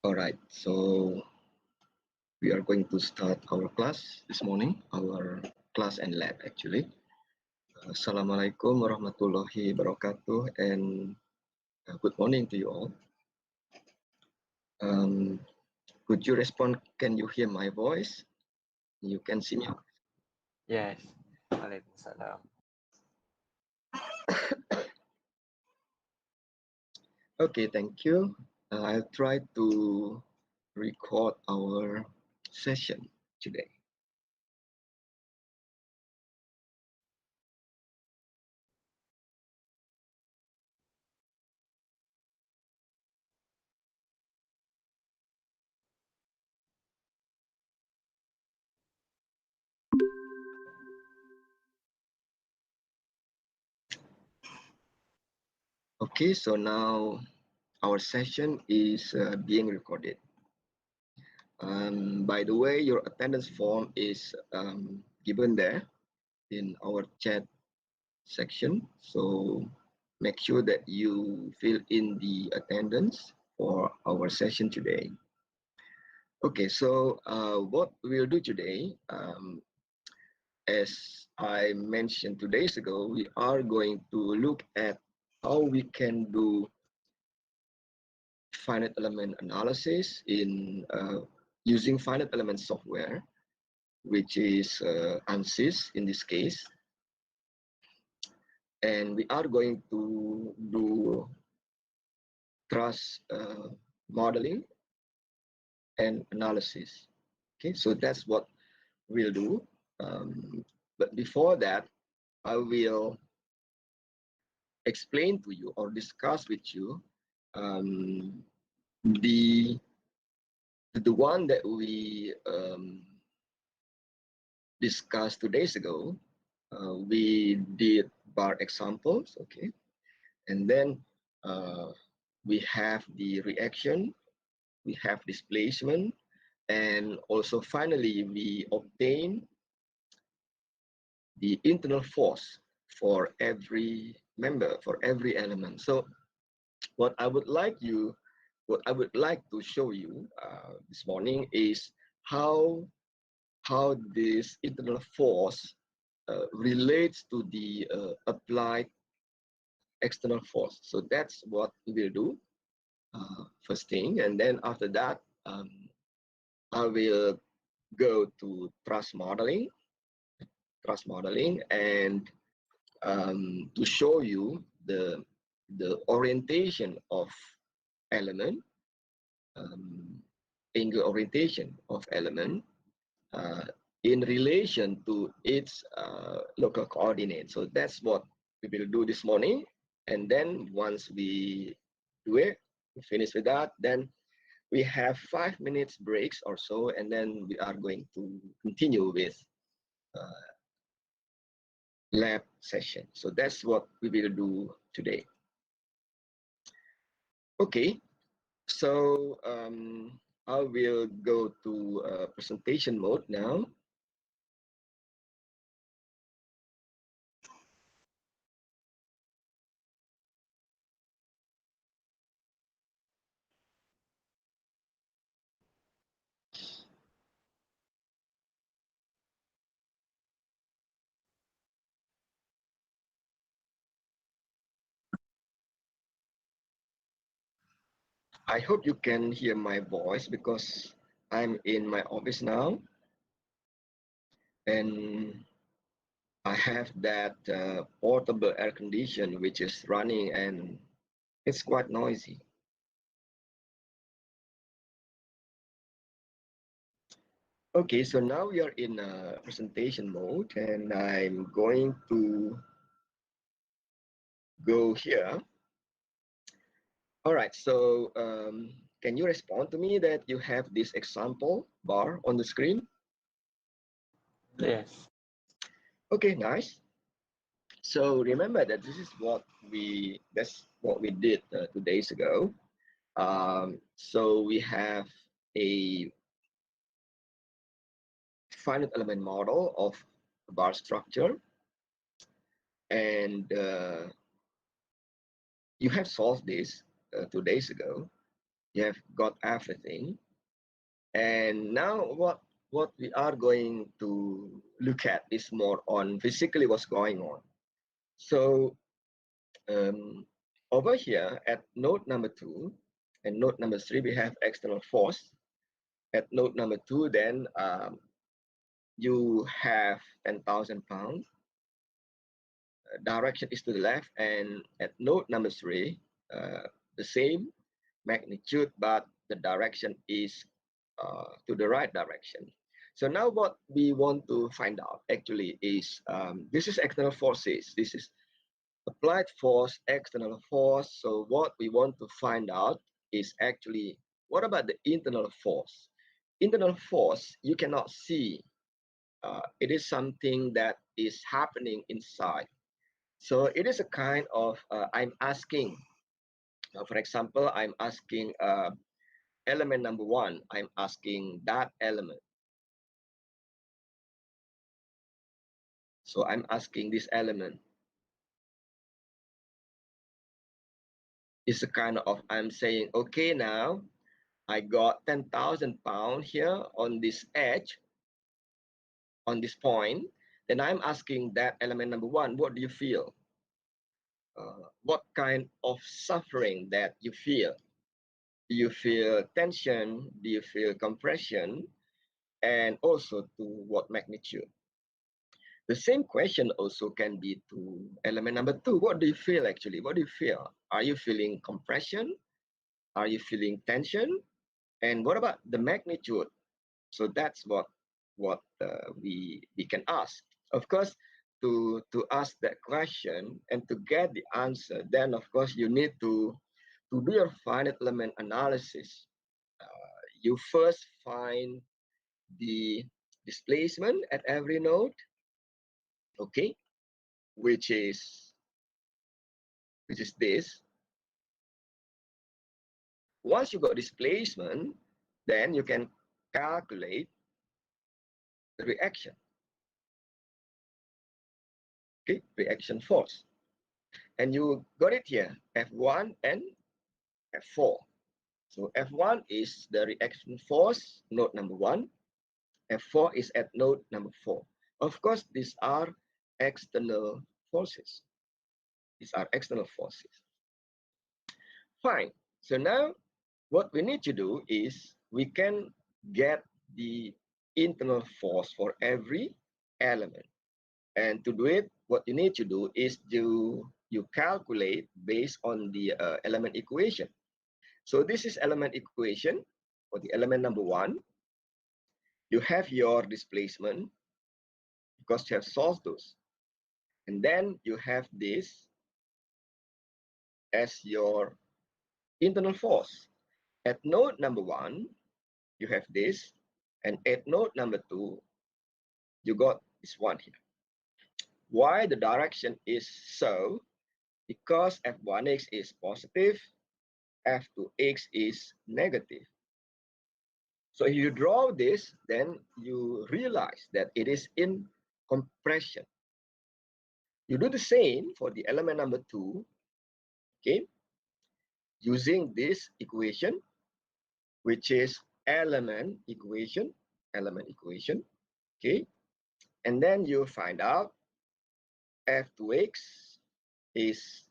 All right, so we are going to start our class this morning, our class and lab actually. Assalamualaikum warahmatullahi wabarakatuh, and good morning to you all. Could you respond? Can you hear my voice? You can see me? Yes. Waalaikumsalam. Okay, thank you. I'll try to record our session today. Okay, so now our session is being recorded. By the way, your attendance form is given there in our chat section. So make sure that you fill in the attendance for our session today. Okay, so what we'll do today, as I mentioned 2 days ago, we are going to look at how we can do finite element analysis in using finite element software, which is Ansys in this case. And we are going to do truss modeling and analysis. Okay, so that's what we'll do. But before that, I will explain to you or discuss with you the one that we discussed 2 days ago. We did bar examples, okay, and then we have the reaction, we have displacement, and also finally we obtain the internal force for every member, for every element. So what I would like to show you this morning is how this internal force relates to the applied external force. So that's what we will do first thing, and then after that I will go to truss modeling and to show you the orientation of element, angle orientation of element in relation to its local coordinate. So that's what we will do this morning. And then once we do it, we finish with that, then we have 5 minutes breaks or so, and then we are going to continue with lab session. So that's what we will do today. Okay, so I will go to presentation mode now. I hope you can hear my voice because I'm in my office now and I have that portable air condition which is running and it's quite noisy. Okay, so now we are in presentation mode and I'm going to go here. All right, so can you respond to me that you have this example bar on the screen? Yes. Okay, nice. So remember that that's what we did 2 days ago. So we have a finite element model of a bar structure, and you have solved this 2 days ago. You have got everything, and now what we are going to look at is more on physically what's going on. So um, over here at node number 2 and node number 3, we have external force. At node number 2, then you have 10,000 pounds. Direction is to the left, and at node number 3, the same magnitude, but the direction is to the right direction. So now what we want to find out actually is this is external forces. This is applied force, external force. So what we want to find out is actually what about the internal force? Internal force you cannot see. It is something that is happening inside. So it is a kind of I'm asking. For example, I'm asking element number 1. I'm asking that element. So I'm asking this element. It's a kind of I'm saying, okay, now I got 10,000 pounds here on this edge, on this point. Then I'm asking that element number 1, what do you feel? What kind of suffering that you feel? Do you feel tension? Do you feel compression? And also to what magnitude? The same question also can be to element number 2. What do you feel actually? What do you feel? Are you feeling compression? Are you feeling tension? And what about the magnitude? So that's what we can ask. Of course, to ask that question and to get the answer, then of course you need to do your finite element analysis. You first find the displacement at every node, okay, which is this. Once you got displacement, then you can calculate the reaction, okay, reaction force. And you got it here, F1 and F4. So F1 is the reaction force, node number 1. F4 is at node number 4. Of course, these are external forces. These are external forces. Fine. So now what we need to do is we can get the internal force for every element. And to do it, what you need to do is you calculate based on the element equation. So this is element equation for the element number 1. You have your displacement because you have solved those. And then you have this as your internal force. At node number 1, you have this. And at node number 2, you got this one here. Why the direction is so? Because F1x is positive, f to x is negative. So if you draw this, then you realize that it is in compression. You do the same for the element number 2, okay, using this equation, which is element equation, okay, and then you find out f to x is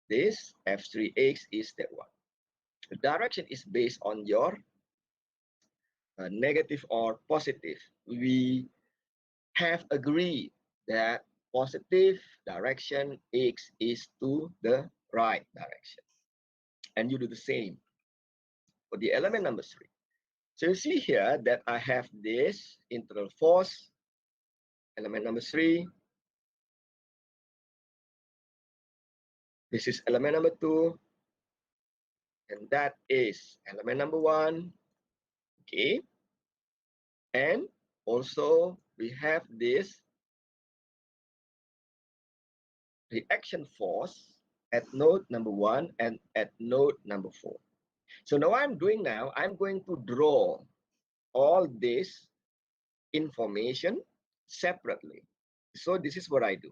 this, f3x is that one. The direction is based on your negative or positive. We have agreed that positive direction x is to the right direction. And you do the same for the element number 3. So you see here that I have this internal force, element number 3. This is element number 2. And that is element number 1. Okay. And also we have this reaction force at node number 1 and at node number 4. So now what I'm doing now, I'm going to draw all this information separately. So this is what I do.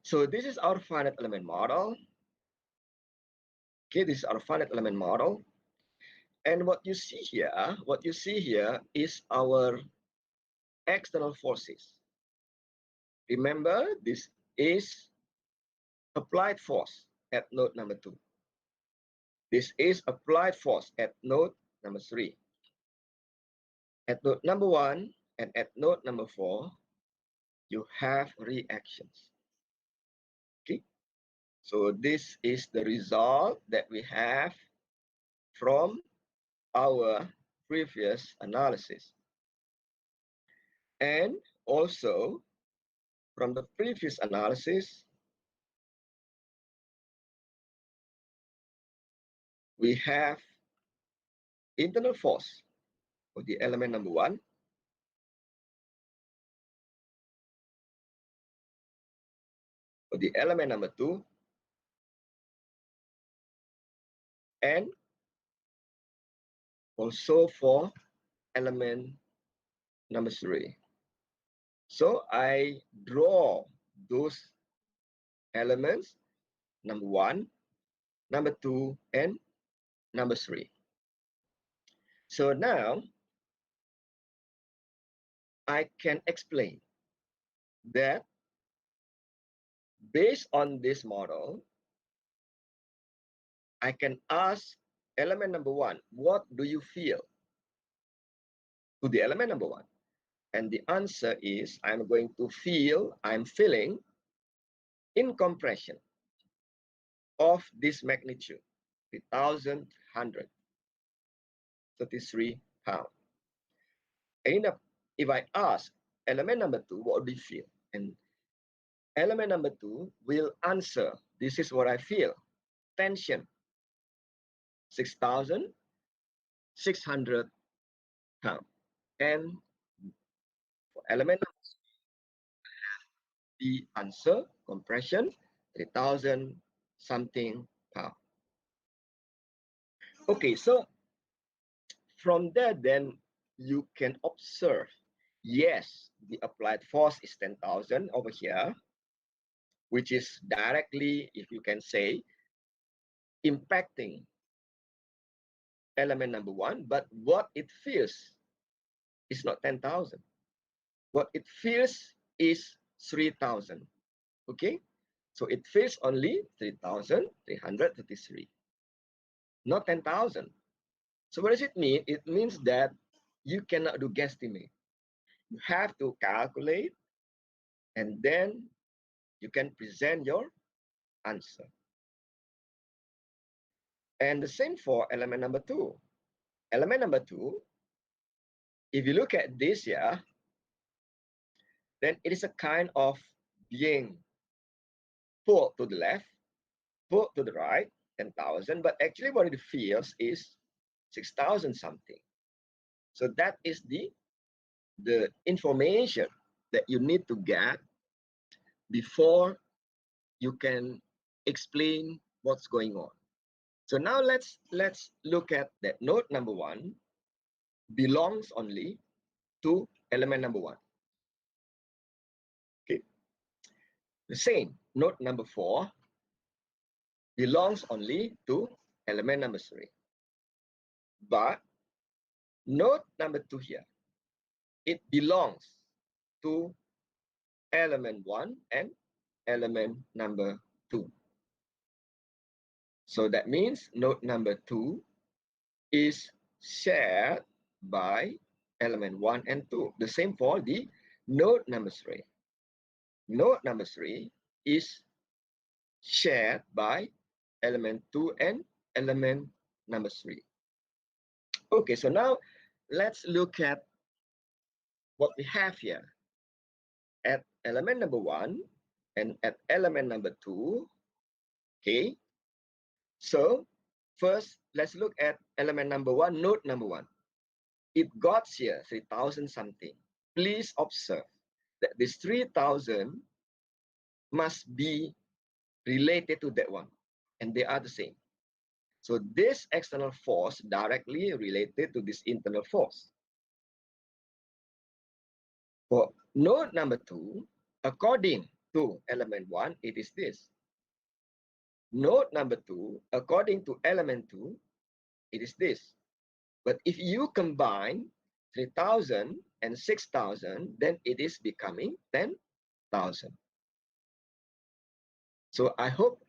So this is our finite element model. Okay, this is our finite element model. And what you see here is our external forces. Remember, this is applied force at node number 2. This is applied force at node number 3. At node number 1 and at node number 4, you have reactions. Okay, so this is the result that we have from our previous analysis. And also from the previous analysis, we have internal force for the element number 1, for the element number 2, and also for element number 3. So I draw those elements, number 1, number 2, and number 3. So now I can explain that based on this model, I can ask element number 1, what do you feel? To the element number 1. And the answer is I'm feeling in compression of this magnitude, 3,133 pounds. And if I ask element number 2, what do you feel? And element number 2 will answer, this is what I feel, tension, 6,600 pounds. And for element number 3, the answer, compression, 3,000 something pounds. Okay, so from there, then you can observe, yes, the applied force is 10,000 over here, which is directly, if you can say, impacting element number 1, but what it feels is not 10,000. What it feels is 3,000. Okay, so it feels only 3,333, not 10,000. So what does it mean? It means that you cannot do guesstimate. You have to calculate, and then you can present your answer. And the same for element number 2. Element number 2, if you look at this here, then it is a kind of being pulled to the left, pulled to the right, 10,000, but actually what it feels is 6,000 something. So that is the information that you need to get before you can explain what's going on. So now let's look at that node number 1 belongs only to element number 1. Okay. The same, node number 4 belongs only to element number 3. But node number 2 here, it belongs to element 1 and element number 2. So that means node number 2 is shared by element 1 and 2. The same for the node number 3. Node number 3 is shared by element 2 and element number 3. Okay, so now let's look at what we have here. At element number 1 and at element number 2, okay? So first, let's look at element number 1, node number 1. It got here 3,000 something. Please observe that this 3,000 must be related to that one, and they are the same. So this external force directly related to this internal force. For node number 2, according to element 1, it is this. Node number 2, according to element 2, it is this. But if you combine 3,000 and 6,000, then it is becoming 10,000. So I hope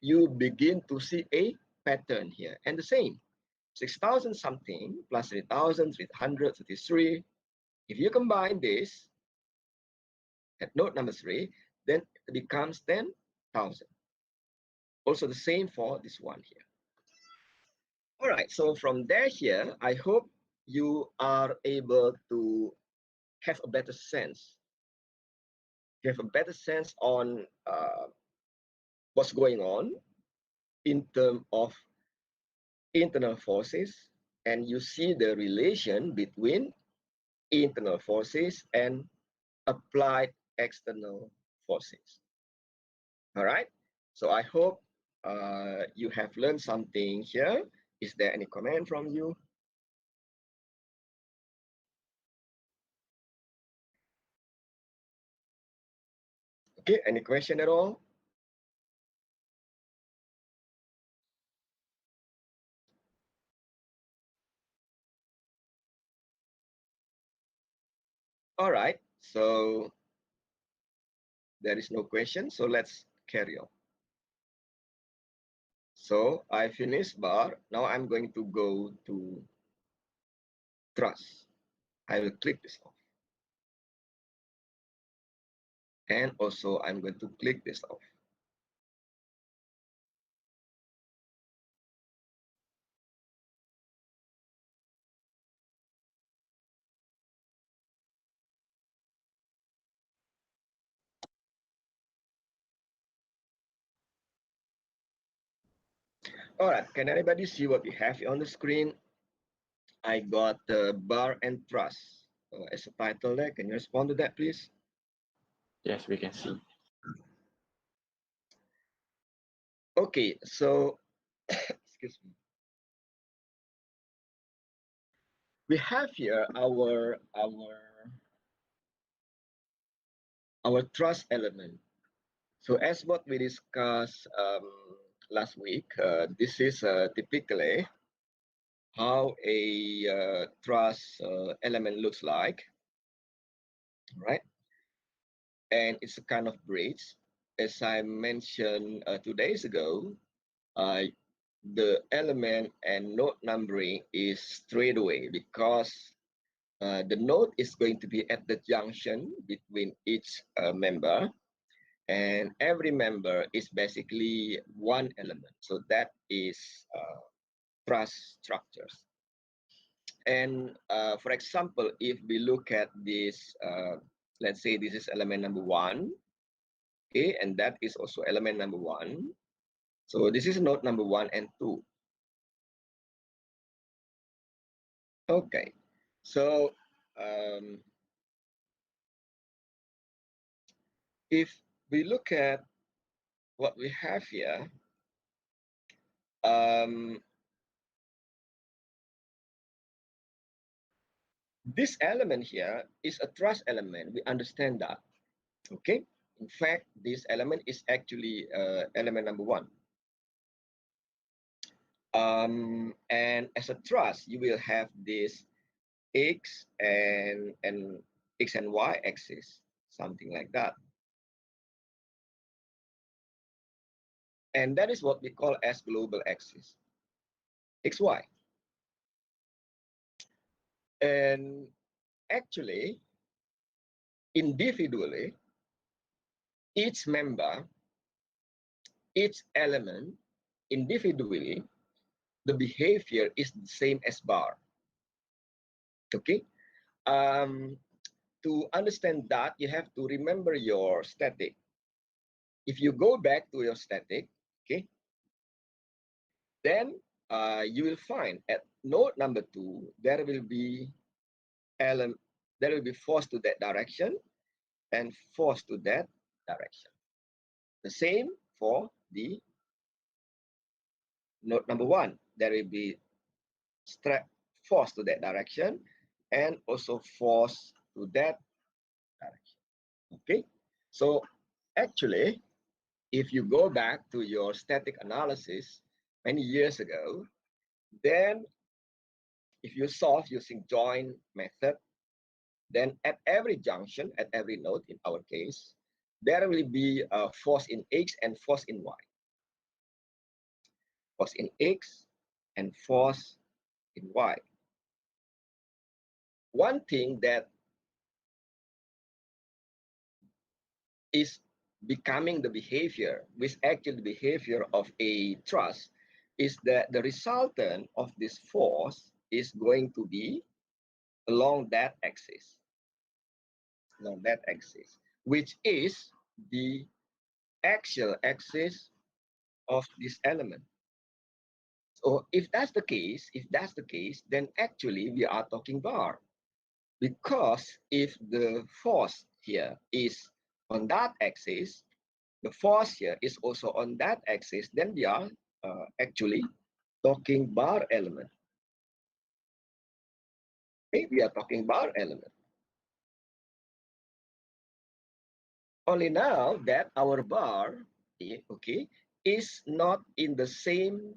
you begin to see a pattern here. And the same, 6,000 something plus 3,333. If you combine this at node number 3, then it becomes 10,000. Also the same for this one here. All right, so from there here, I hope you are able to have a better sense. You have a better sense on what's going on in terms of internal forces, and you see the relation between internal forces and applied external forces. All right, so I hope you have learned something here. Is there any comment from you? Okay, any question at all? All right, so there is no question, so let's carry on. So I finished bar. Now I'm going to go to truss. I will click this off. And also I'm going to click this off. All right, can anybody see what we have on the screen? I got the bar and truss as a title there. Can you respond to that, please? Yes, we can see. Okay, so excuse me. We have here our truss element. So as what we discussed last week, this is typically how a truss element looks like, right? And it's a kind of bridge. As I mentioned 2 days ago, the element and node numbering is straight away because the node is going to be at the junction between each member, and every member is basically one element. So that is truss structures. And for example, if we look at this, let's say this is element number 1, okay, and that is also element number 1. So this is node number 1 and 2. Okay, so if we look at what we have here, um, this element here is a truss element. We understand that. Okay. In fact, this element is actually element number one. And as a truss, you will have this x and x and y axis, something like that. And that is what we call as global axis, xy. And actually, individually, each member, each element, individually, the behavior is the same as bar. Okay. To understand that, you have to remember your static. If you go back to your static, okay, then you will find at node number 2, there will be element, there will be force to that direction and force to that direction. The same for the node number 1. There will be force to that direction and also force to that direction. Okay, so actually, if you go back to your static analysis many years ago, then if you solve using join method, then at every junction, at every node in our case, there will be a force in x and force in y. Force in x and force in y. One thing that is becoming the behavior, which actually the behavior of a truss, is that the resultant of this force is going to be along that axis, which is the axial axis of this element. So if that's the case, then actually we are talking bar, because if the force here is on that axis, the force here is also on that axis, then we are actually talking bar element. Okay, we are talking bar element. Only now that our bar, okay, is not in the same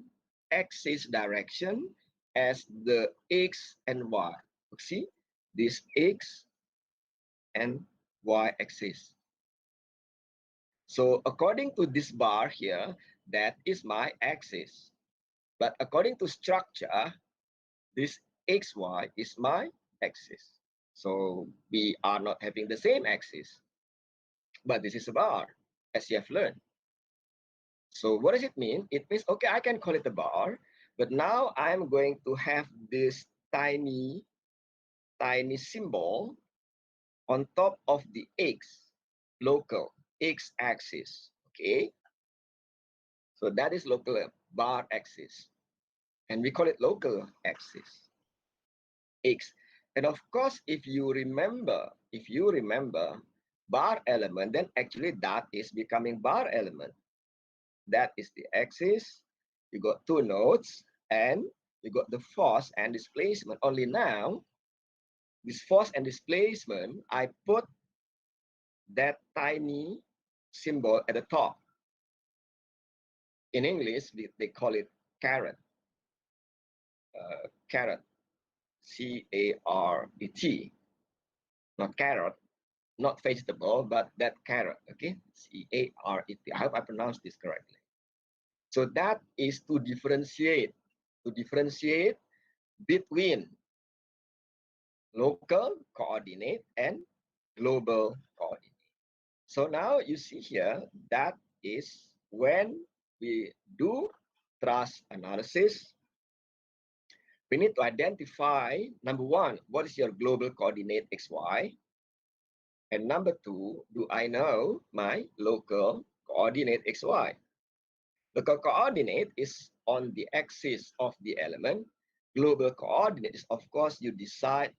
axis direction as the x and y. See, this x and y axis. So according to this bar here, that is my axis. But according to structure, this xy is my axis. So we are not having the same axis. But this is a bar, as you have learned. So what does it mean? It means, okay, I can call it a bar, but now I'm going to have this tiny symbol on top of the local x axis. Okay, so that is local bar axis, and we call it local axis x. And of course, if you remember bar element, then actually that is becoming bar element. That is the axis. You got two nodes, and you got the force and displacement. Only now, this force and displacement, I put that tiny symbol at the top. In English, they call it caret. Caret, C-A-R-E-T, not carrot, not vegetable, but that caret. Okay, C-A-R-E-T. I hope I pronounced this correctly. So that is to differentiate between local coordinate and global coordinate. So now you see here, that is when we do truss analysis, we need to identify, number one, what is your global coordinate xy? And number two, do I know my local coordinate xy? Local coordinate is on the axis of the element. Global coordinate is, of course, you decide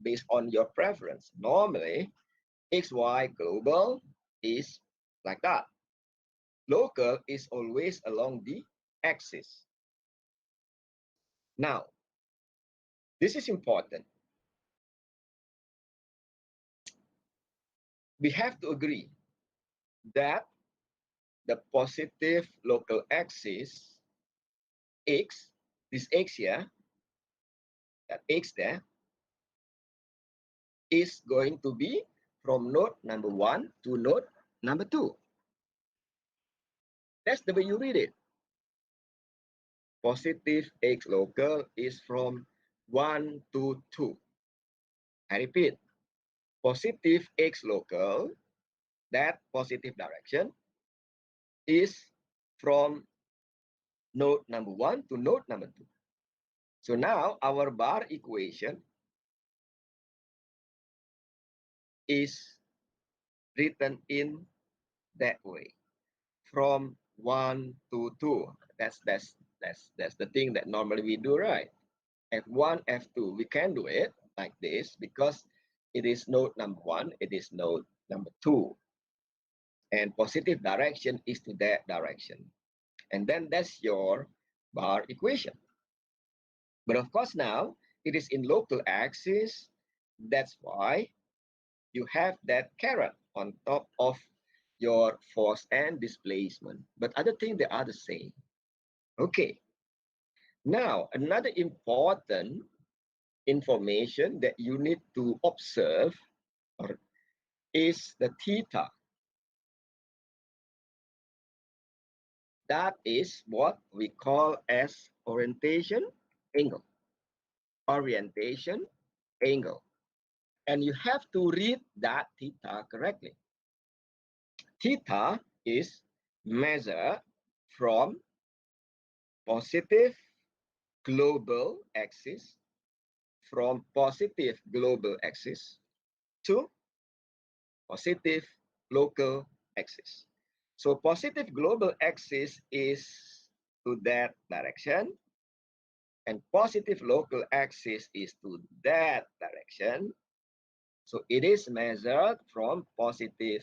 based on your preference. Normally, xy global is like that. Local is always along the axis. Now, this is important. We have to agree that the positive local axis x, this x here, that x there, is going to be from node number 1 to node number 2. That's the way you read it. Positive x local is from 1 to 2. I repeat, positive x local, that positive direction, is from node number 1 to node number 2. So now our bar equation is written in that way, from 1 to 2. That's the thing that normally we do, right? F1, F2, we can do it like this because it is node number 1, it is node number 2. And positive direction is to that direction. And then that's your bar equation. But of course now, it is in local axis. That's why you have that caret on top of your force and displacement. But other things, they are the same. Okay. Now, another important information that you need to observe is the theta. That is what we call as orientation angle. Orientation angle. And you have to read that theta correctly. Theta is measured from positive global axis, from positive global axis to positive local axis. So positive global axis is to that direction, and positive local axis is to that direction. So it is measured from positive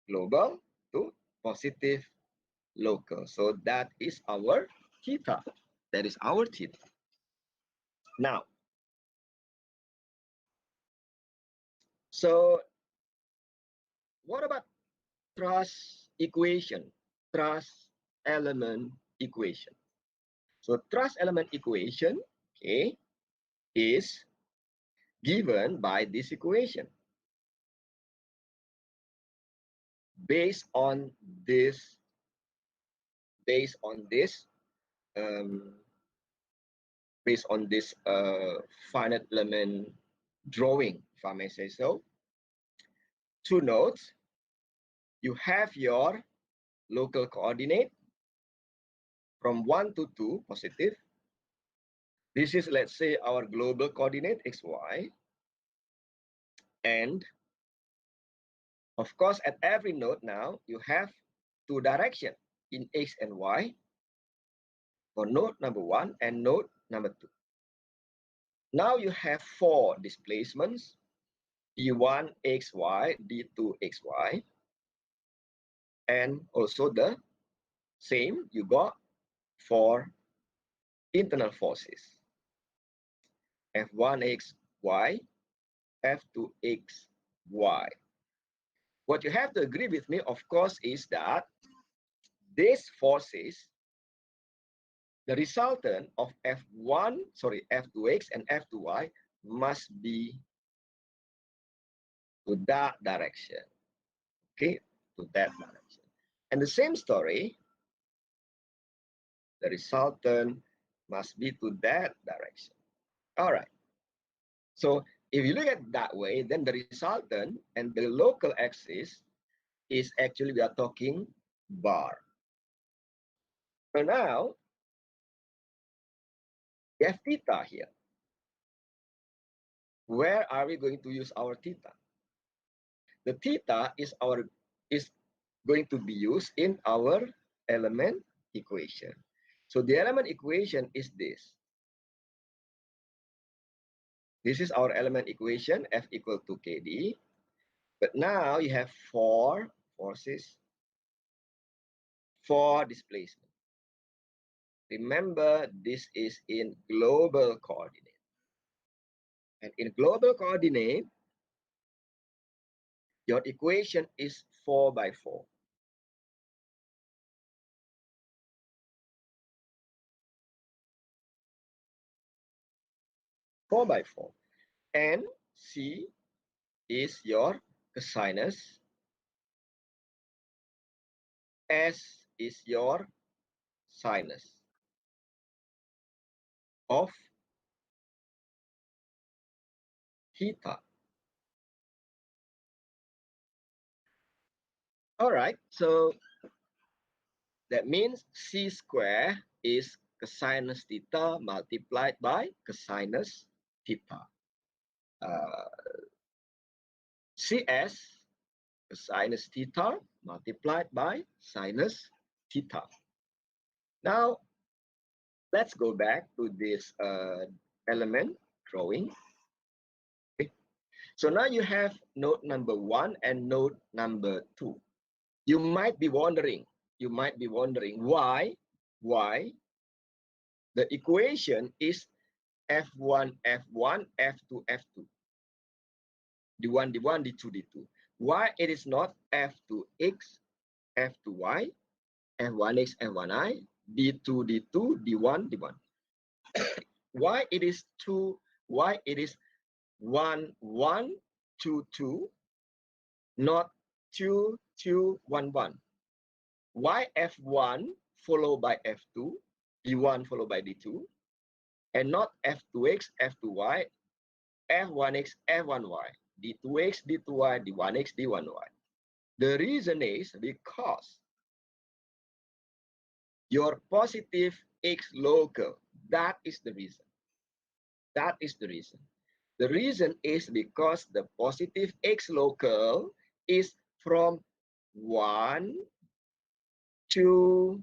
global to positive local. So that is our theta. That is our theta. Now, so what about Truss equation? Truss element equation. So Truss element equation, okay, is given by this equation. Based on this, based on this, um, based on this finite element drawing, if I may say so. Two nodes, you have your local coordinate from 1 to 2 positive. This is, let's say, our global coordinate xy. And of course, at every node now, you have two directions in x and y for node number 1 and node number 2. Now you have four displacements, d1 xy, d2 xy, and also the same you got for internal forces, f1xy, f2xy. What you have to agree with me, of course, is that these forces, the resultant of f2x and f2y must be to that direction, okay, to that direction. And the same story, the resultant must be to that direction. All right. So if you look at it that way, then the resultant and the local axis is actually, we are talking bar. So now we have theta here. Where are we going to use our theta? The theta is going to be used in our element equation. So the element equation is this. This is our element equation, F equal to KD. But now you have four forces for displacement. Remember, this is in global coordinate. And in global coordinate, your equation is 4 by 4. Four by 4. And C is your cosinus. S is your sinus of theta. All right, so that means C square is cosinus theta multiplied by cosinus theta. CS, cosinus theta multiplied by sinus theta. Now, let's go back to this element drawing. Okay. So now you have node number 1 and node number 2. You might be wondering why the equation is F1, F1, F2, F2. D1, D1, D2, D2. Why it is not F2X, F2Y, F1X, F1I, D2, D2, D1, D1. Why it is 1, 1, 2, 2, not 2, 2, 1, 1. Why F1 followed by F2, D1 followed by D2, and not F2X, F2Y, F1X, F1Y, D2X, D2Y, D1X, D1Y. The reason is because your positive X local, that is the reason. That is the reason. The reason is because the positive X local is from 1 to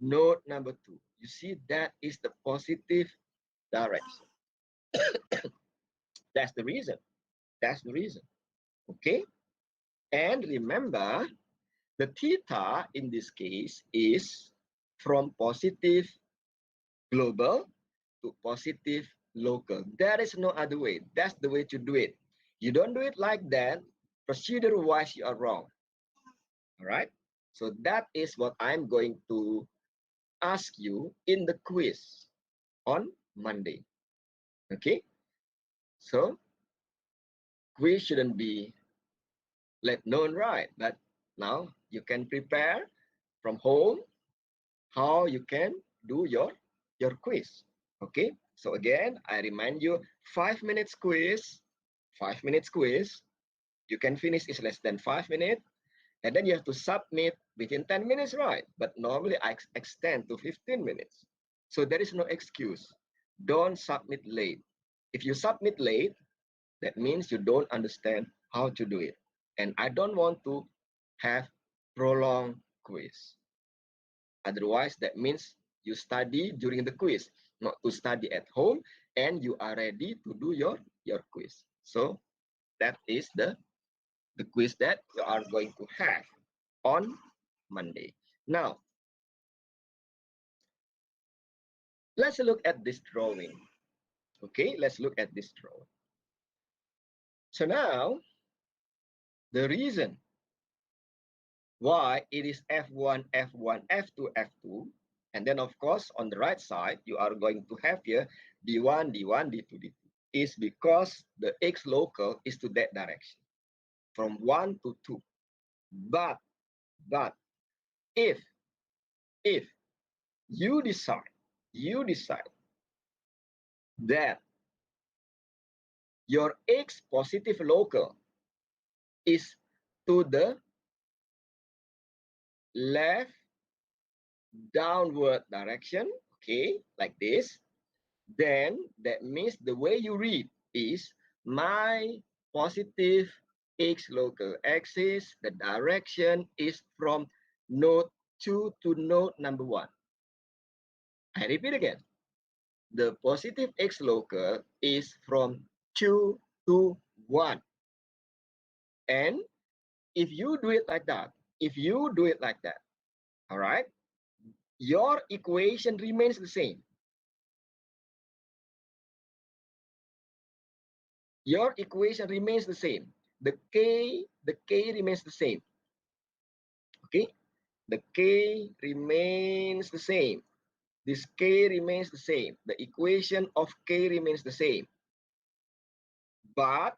node number 2. You see, that is the positive direction. That's the reason. That's the reason. Okay. And remember, the theta in this case is from positive global to positive local. There is no other way. That's the way to do it. You don't do it like that, procedure-wise, you are wrong. All right. So that is what I'm going to ask you in the quiz on Monday. Okay. So quiz shouldn't be let known, right? But now you can prepare from home how you can do your quiz. Okay. So again, I remind you, 5 minutes quiz, 5 minutes quiz. You can finish is less than 5 minutes. And then you have to submit within 10 minutes, right? But normally I extend to 15 minutes. So there is no excuse. Don't submit late. If you submit late, that means you don't understand how to do it. And I don't want to have prolonged quiz. Otherwise, that means you study during the quiz, not to study at home, and you are ready to do your quiz. So that is the quiz that you are going to have on Monday. Now, let's look at this drawing. Okay, let's look at this drawing. So now, the reason why it is F1, F1, F2, F2, and then of course, on the right side, you are going to have here D1, D1, D2, D2, is because the X local is to that direction, from 1 to 2. But if you decide that your X positive local is to the left downward direction, okay, like this, then that means the way you read is my positive X local axis, the direction is from node 2 to node number 1. I repeat again. The positive X local is from 2 to 1. And if you do it like that, All right. Your equation remains the same. Your equation remains the same. The k remains the same. Okay. The k remains the same. This k remains the same. The equation of k remains the same. But,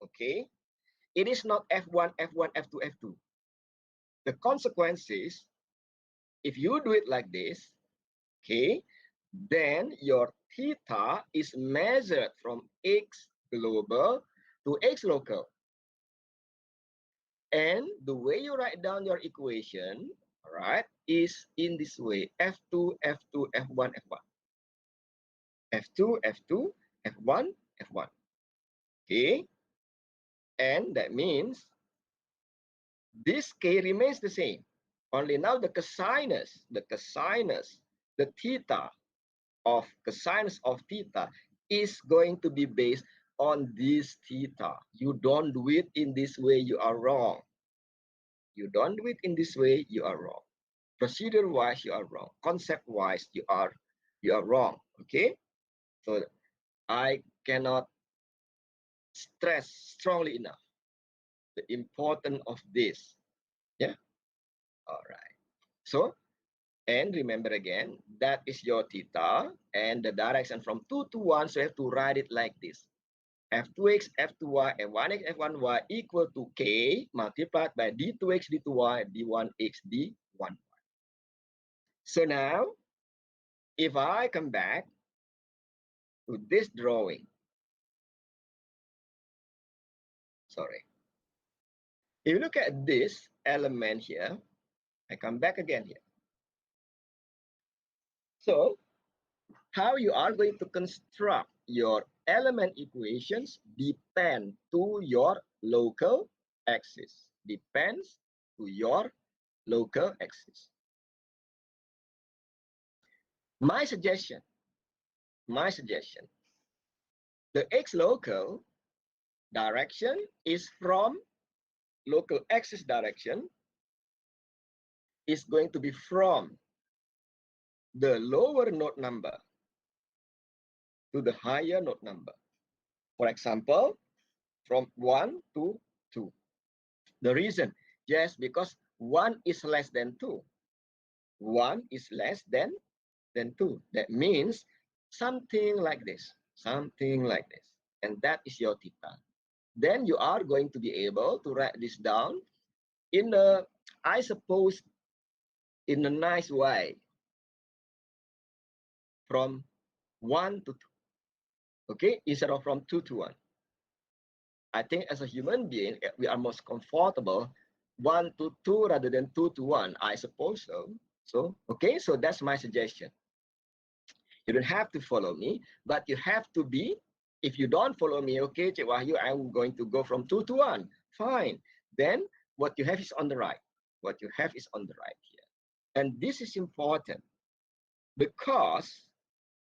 okay, it is not F1, F1, F2, F2. The consequences, if you do it like this, okay, then your theta is measured from X global to X local. And the way you write down your equation, all right, is in this way: F2, F2, F1, F1. F2, F2, F1, F1. Okay. And that means this K remains the same. Only now the cosinus, the theta of cosinus of theta is going to be based on this theta. You don't do it in this way, you are wrong. You don't do it in this way, you are wrong. Procedure-wise, you are wrong. Concept-wise, you are wrong. Okay? So I cannot stress strongly enough the importance of this. Yeah. All right. So, and remember again, that is your theta and the direction from 2 to 1. So you have to write it like this: F2x, F2y, F1x, F1y equal to K multiplied by D2x, D2y, D1x, D1y. So now, if I come back to this drawing, sorry. If you look at this element here, I come back again here. So how you are going to construct your element equations depend to your local axis. Depends to your local axis. My suggestion, the x local direction is from local axis direction is going to be from the lower node number to the higher node number. For example, from 1 to 2. The reason, yes, because 1 is less than 2. 1 is less than 2. That means something like this, and that is your theta. Then you are going to be able to write this down in a, I suppose, in a nice way, from 1 to 2. Okay, instead of from 2 to 1. I think as a human being, we are most comfortable 1 to 2 rather than 2 to 1. I suppose so. So, okay, so that's my suggestion. You don't have to follow me, but you have to be, if you don't follow me, okay, Cik Wahyu, I'm going to go from 2 to 1. Fine. Then what you have is on the right. What you have is on the right here. And this is important because,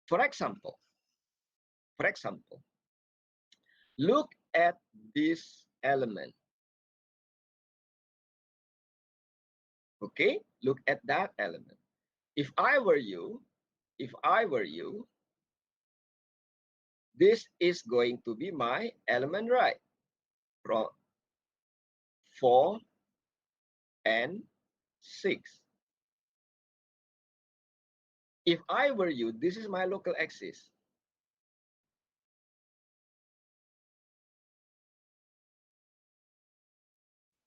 for example, look at this element. Okay, look at that element. If I were you, this is going to be my element, right? From 4 and 6. If I were you, this is my local axis.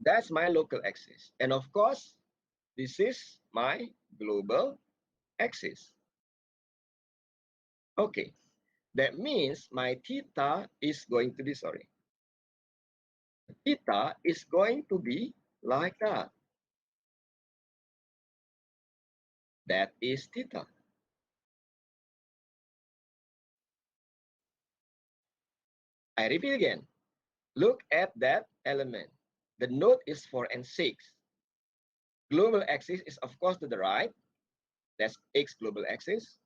That's my local axis. And of course, this is my global axis. Okay, that means my theta is going to be, theta is going to be like that. That is theta. I repeat again. Look at that element. The node is 4 and 6. Global axis is, of course, to the right. That's X global axis.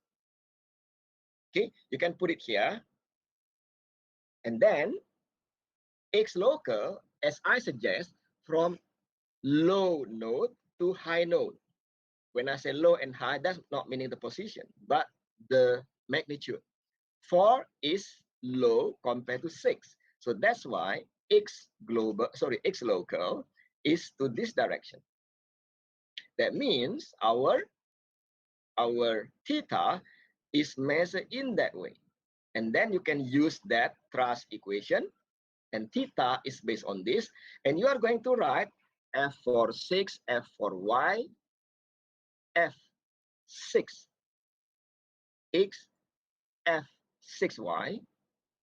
Okay, you can put it here. And then X local, as I suggest, from low node to high node. When I say low and high, that's not meaning the position, but the magnitude. 4 is low compared to 6. So that's why x local is to this direction. That means our theta is measured in that way. And then you can use that Truss equation, and theta is based on this. And you are going to write f for 6, f for y, f6 x, f6y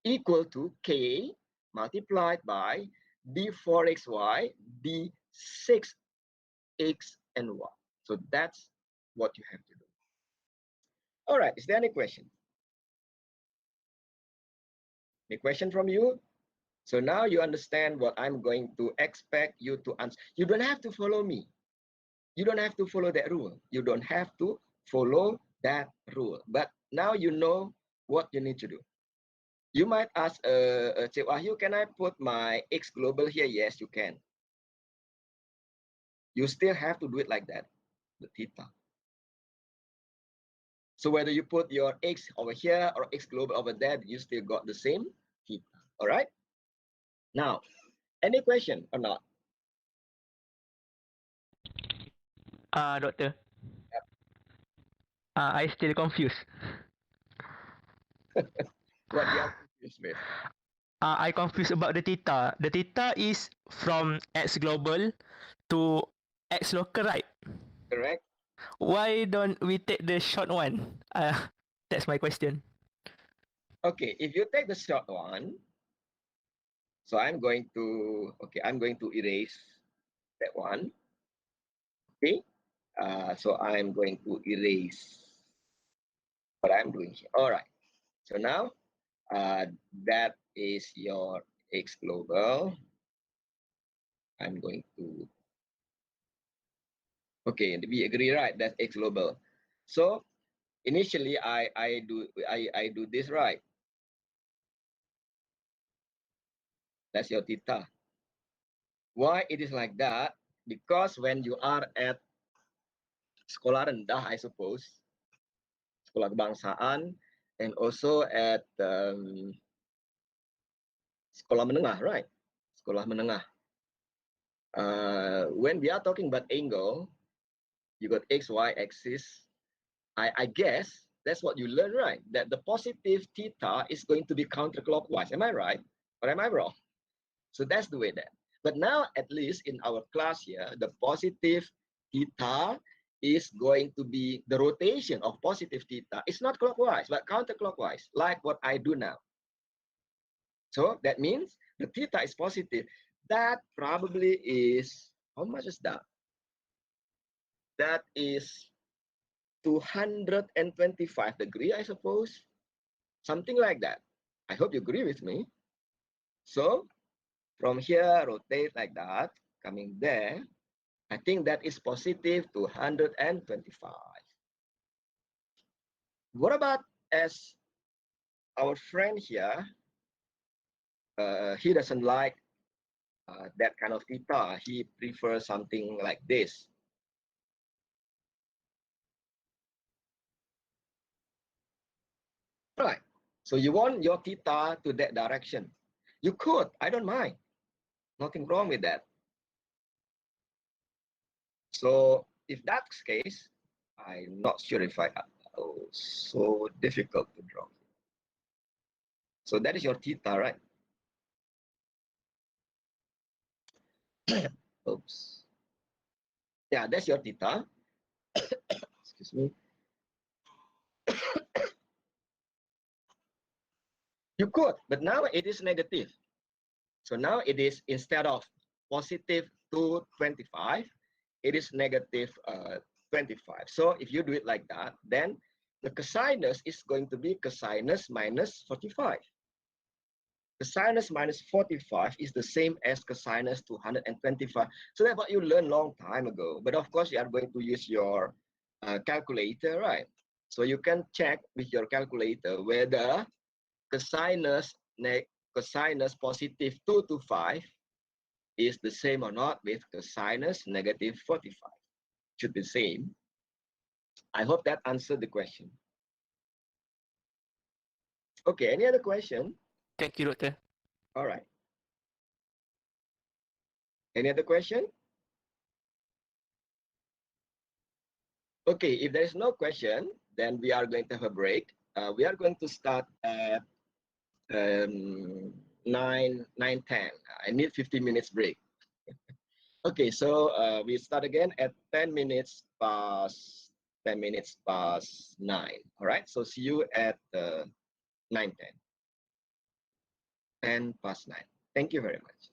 equal to k multiplied by d4xy, d6x and y. So that's what you have to do. All right, is there any question? Any question from you? So now you understand what I'm going to expect you to answer. You don't have to follow me. You don't have to follow that rule. You don't have to follow that rule. But now you know what you need to do. You might ask, Cik Wahyu, can I put my X global here? Yes, you can. You still have to do it like that, the theta. So whether you put your X over here or X global over there, you still got the same theta. All right? Now, any question or not? Doctor. I still confused. What you are confused with? I confused about the theta. The theta is from X global to X local, right? Correct? Why don't we take the short one? That's my question. Okay, if you take the short one, so I'm going to erase that one. Okay, so I'm going to erase what I'm doing here. All right, so now that is your X global. I'm going to, okay, we agree, right? That's X global. So initially I do this, right? That's your theta. Why it is like that? Because when you are at sekolah rendah, I suppose, sekolah kebangsaan, and also at sekolah menengah, right? Sekolah menengah. When we are talking about angle, you got x, y axis. I guess that's what you learn, right? That the positive theta is going to be counterclockwise. Am I right? Or am I wrong? So that's the way that. But now, at least in our class here, the positive theta is going to be the rotation of positive theta. It's not clockwise, but counterclockwise, like what I do now. So that means the theta is positive. That probably is, how much is that? That is 225 degrees, I suppose. Something like that. I hope you agree with me. So from here, rotate like that, coming there. I think that is positive 225. What about as our friend here, he doesn't like that kind of theta. He prefers something like this. Right. So you want your theta to that direction. You could, I don't mind. Nothing wrong with that. So if that's the case, I'm not sure if oh, so difficult to draw. So that is your theta, right? Oops. Yeah, that's your theta. Excuse me. You could, but now it is negative. So now it is, instead of positive 225, it is negative 25. So if you do it like that, then the cosinus is going to be cosinus minus 45. Cosinus minus 45 is the same as cosinus 225. So that's what you learned long time ago. But of course, you are going to use your calculator, right? So you can check with your calculator whether cosinus positive 225 is the same or not with cosinus negative 45. should be same. I hope that answered the question. Okay, any other question? Thank you, Doctor. All right. Any other question? Okay, if there is no question, then we are going to have a break. We are going to start at 9:10. I need 15 minutes break. Okay, so we start again at 10 minutes past 9. All right, so see you at 9:10. 10 past 9. Thank you very much.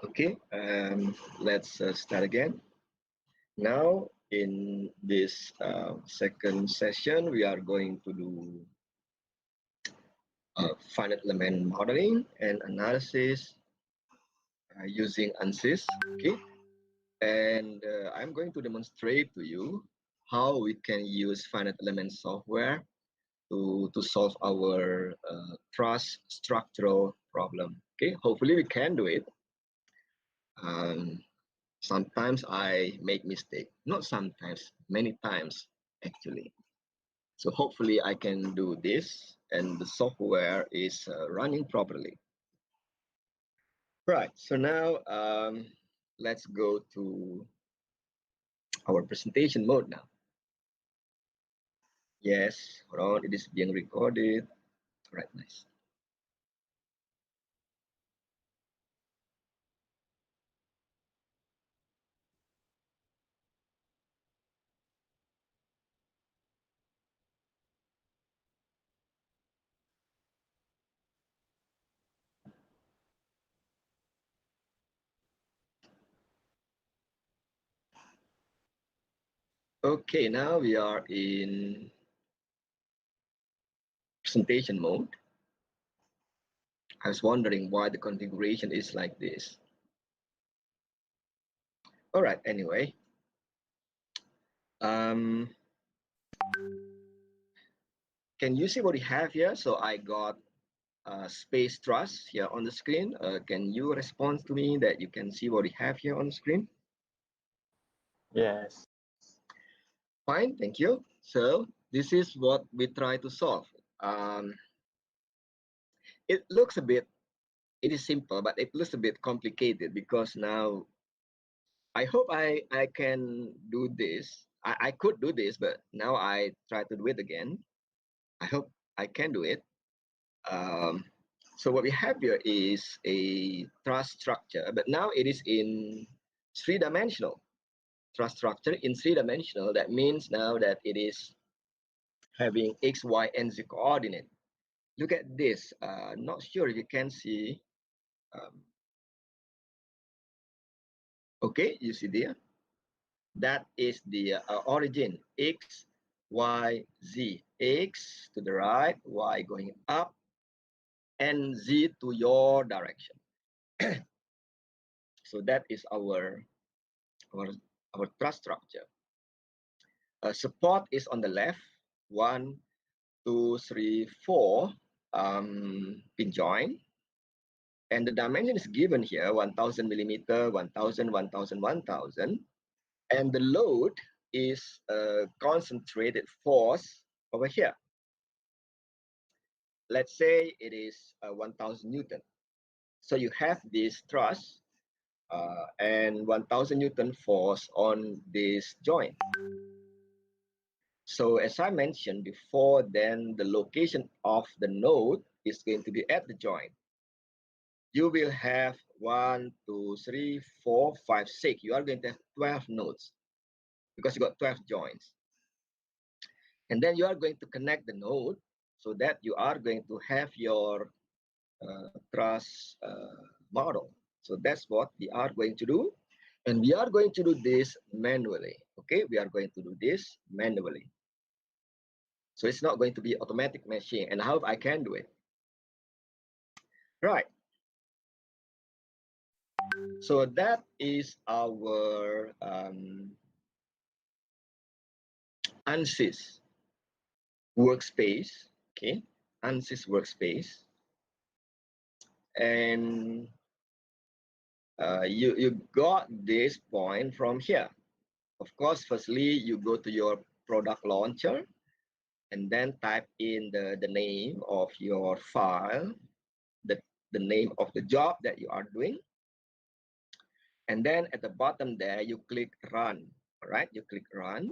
Okay, let's start again. Now, in this second session, we are going to do finite element modeling and analysis using Ansys. Okay, and I'm going to demonstrate to you how we can use finite element software to solve our truss structural problem. Okay, hopefully we can do it. Sometimes I make mistake, not sometimes, many times actually. So hopefully I can do this and the software is running properly. Right, so now let's go to our presentation mode now. Yes, hold on, it is being recorded. All right, nice. Okay, now we are in presentation mode. I was wondering why the configuration is like this. All right, anyway. Can you see what we have here? So I got space truss here on the screen. Can you respond to me that you can see what we have here on the screen? Yes. Fine, thank you. So this is what we try to solve. It looks a bit, it is simple, but it looks a bit complicated because now I hope I can do this. I could do this, but now I try to do it again. I hope I can do it. Um, so what we have here is a truss structure, but now it is in three-dimensional. Truss structure in three-dimensional, that means now that it is having x, y, and z coordinate. Look at this. Not sure if you can see. Um, okay, you see there. That is the origin, x, y, z. X to the right, y going up, and z to your direction. So that is our, our truss structure. Support is on the left, 1, 2, 3, 4 pin joint. And the dimension is given here, 1000 millimeter, 1000, 1000, 1000. And the load is a concentrated force over here. Let's say it is 1000 Newton. So you have this truss and 1000 Newton force on this joint. So as I mentioned before, then the location of the node is going to be at the joint. You will have 1, 2, 3, 4, 5, 6. You are going to have 12 nodes because you got 12 joints. And then you are going to connect the node so that you are going to have your truss model. So that's what we are going to do. And we are going to do this manually. Okay, we are going to do this manually. So it's not going to be automatic machine. And how I can do it? Right. So that is our Ansys Workspace. Okay, Ansys Workspace. And you got this point from here. Of course, firstly, you go to your product launcher and then type in the name of your file, the name of the job that you are doing. And then at the bottom there, you click run. All right, you click run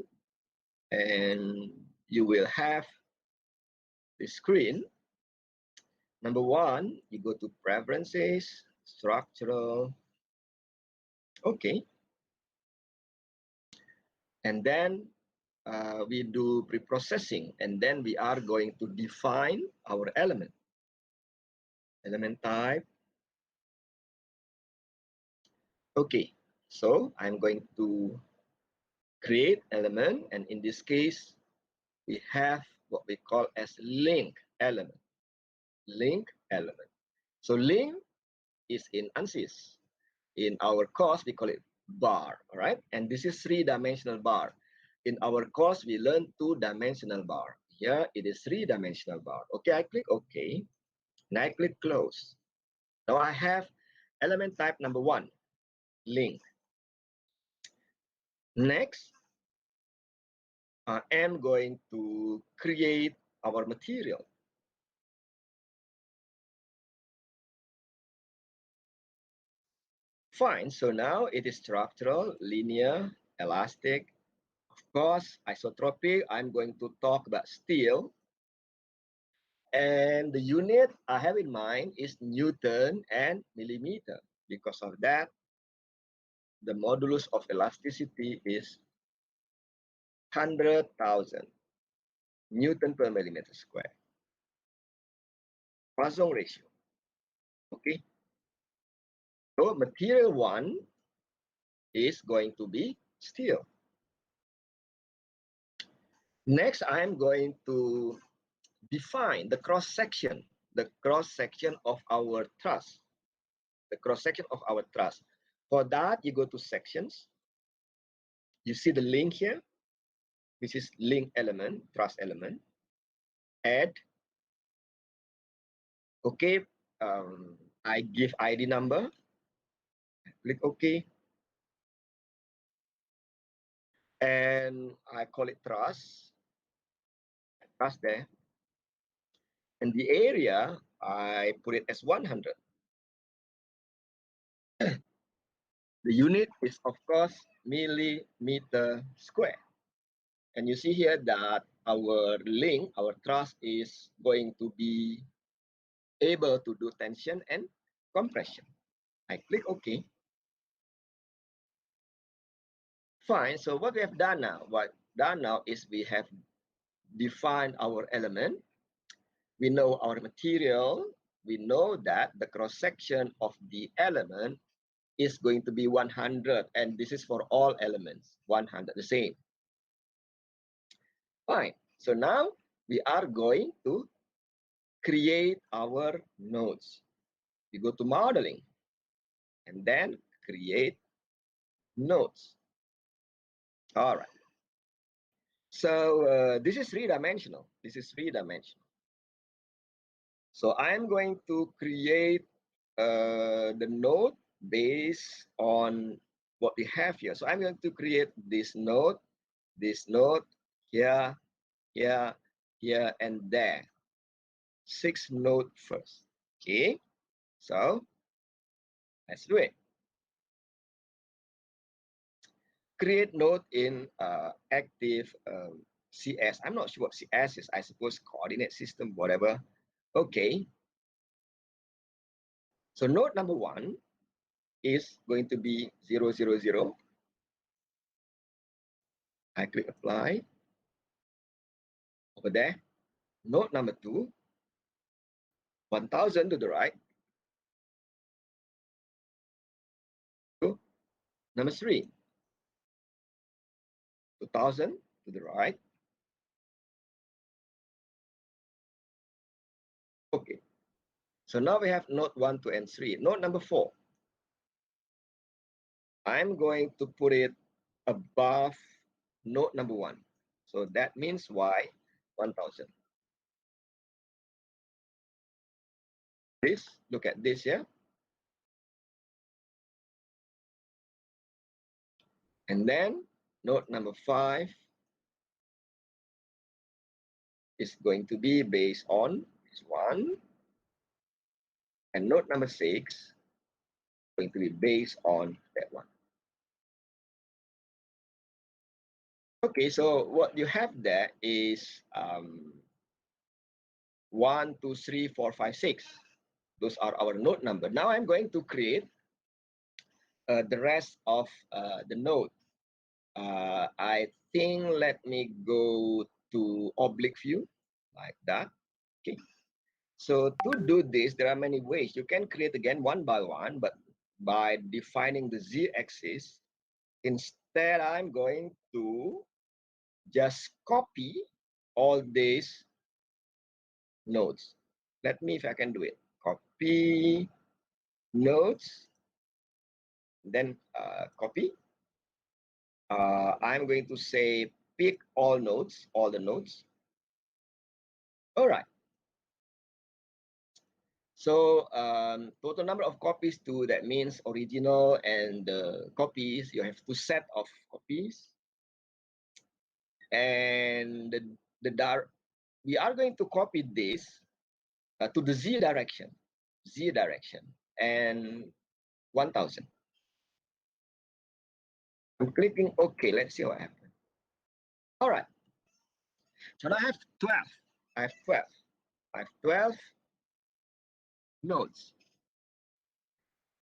and you will have the screen. Number one, you go to preferences, structural. Okay. And then we do pre-processing, and then we are going to define our element type. Okay, so I'm going to create element, and in this case, we have what we call as link element. Link element. So link is in Ansys. In our course, we call it bar, all right? And this is 3-dimensional bar. In our course, we learn 2-dimensional bar. Here it is 3-dimensional bar. Okay, I click OK, and I click close. Now I have element type number 1, link. Next, I am going to create our material. Fine, so now it is structural, linear, elastic, of course, isotropic. I'm going to talk about steel. And the unit I have in mind is Newton and millimeter. Because of that, the modulus of elasticity is 100,000 Newton per millimeter square. Poisson ratio. Okay. So material 1 is going to be steel. Next, I'm going to define the cross-section of our truss. The cross-section of our truss. For that, you go to sections. You see the link here. This is link element, truss element. Add. Okay. I give ID number. Click OK. And I call it truss. Truss there. And the area, I put it as 100. The unit is, of course, millimeter square. And you see here that our link, our truss is going to be able to do tension and compression. I click OK. Fine. So what we have done now, is we have defined our element. We know our material. We know that the cross section of the element is going to be 100, and this is for all elements, 100, the same. Fine. So now we are going to create our nodes. We go to modeling and then create nodes. All right. So this is 3-dimensional. This is 3-dimensional. So I'm going to create the node based on what we have here. So I'm going to create this node, here, here, here, and there. 6 nodes first. Okay. So let's do it. Create node in active CS. I'm not sure what CS is. I suppose coordinate system, whatever. Okay. So node number 1 is going to be 0, 0, 0. I click apply. Over there. Node number 2, 1000 to the right. Number 3, 2000 to the right. Okay. So now we have node 1, 2, and 3. Node number 4. I'm going to put it above node number 1. So that means Y 1000. Please look at this here. And then node number 5 is going to be based on this one. And node number 6 is going to be based on that one. Okay, so what you have there is 1, 2, 3, 4, 5, 6. Those are our node number. Now I'm going to create the rest of the node. I think let me go to oblique view like that. Okay. So to do this, there are many ways. You can create again one by one, but by defining the z-axis, instead I'm going to just copy all these nodes. Let me, if I can do it, copy nodes, then copy. I'm going to say pick all nodes, all the nodes. All right. So total number of copies to that means original and copies. You have two set of copies, and we are going to copy this to the z direction, and 1000. I'm clicking OK. Let's see what happens. All right. So now I have 12. I have 12. I have 12 nodes.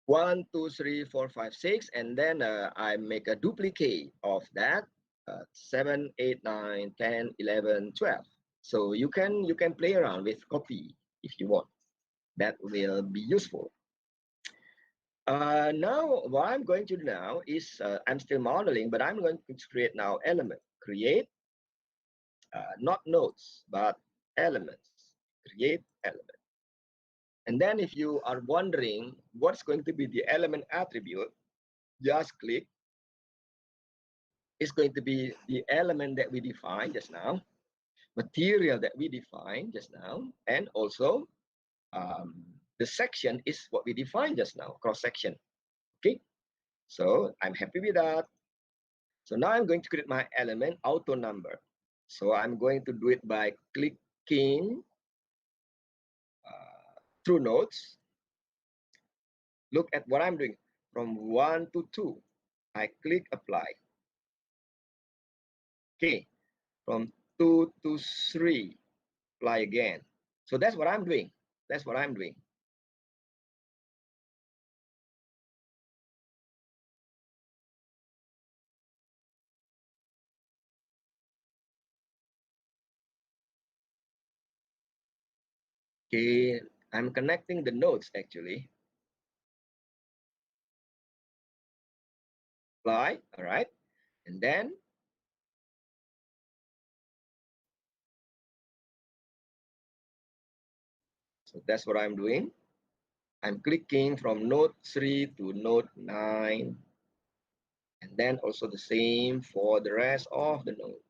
1, 2, 3, 4, 5, 6, and then I make a duplicate of that. 7, 8, 9, 10, 11, 12. So you can play around with copy if you want. That will be useful. Now what I'm going to do now is I'm still modeling, but I'm going to create now element. Create not nodes but elements. Create element. And then if you are wondering what's going to be the element attribute, just click. It's going to be the element that we defined just now, material that we defined just now, and also the section is what we defined just now, cross section. Okay, so I'm happy with that. So now I'm going to create my element auto number. So I'm going to do it by clicking through nodes. Look at what I'm doing from 1 to 2. I click apply. Okay, from 2 to 3, apply again. So that's what I'm doing. That's what I'm doing. Okay, I'm connecting the nodes actually. Apply, all right. And then so that's what I'm doing. I'm clicking from node 3 to node 9. And then also the same for the rest of the node.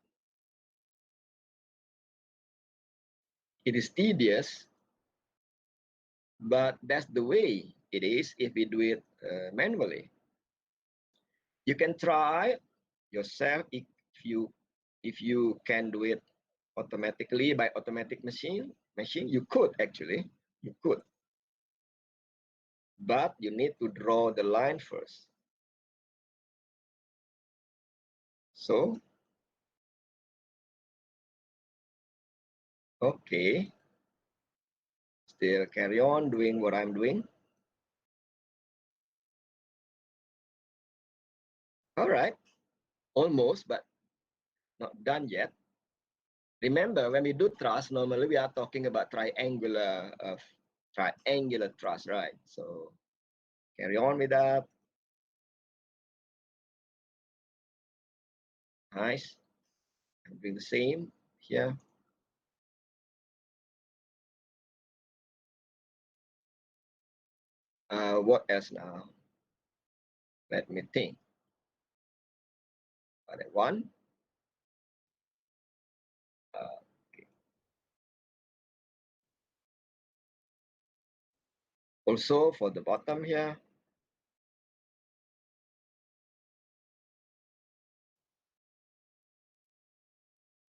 It is tedious, but that's the way it is if we do it manually. You can try yourself if you can do it automatically by automatic machine. You could actually, you could. But you need to draw the line first. So, okay. Still carry on doing what I'm doing. All right. Almost, but not done yet. Remember, when we do truss, normally we are talking about triangular truss, right? So carry on with that. Nice. I'm doing the same here. What else now? Let me think. That one. Okay. Also for the bottom here.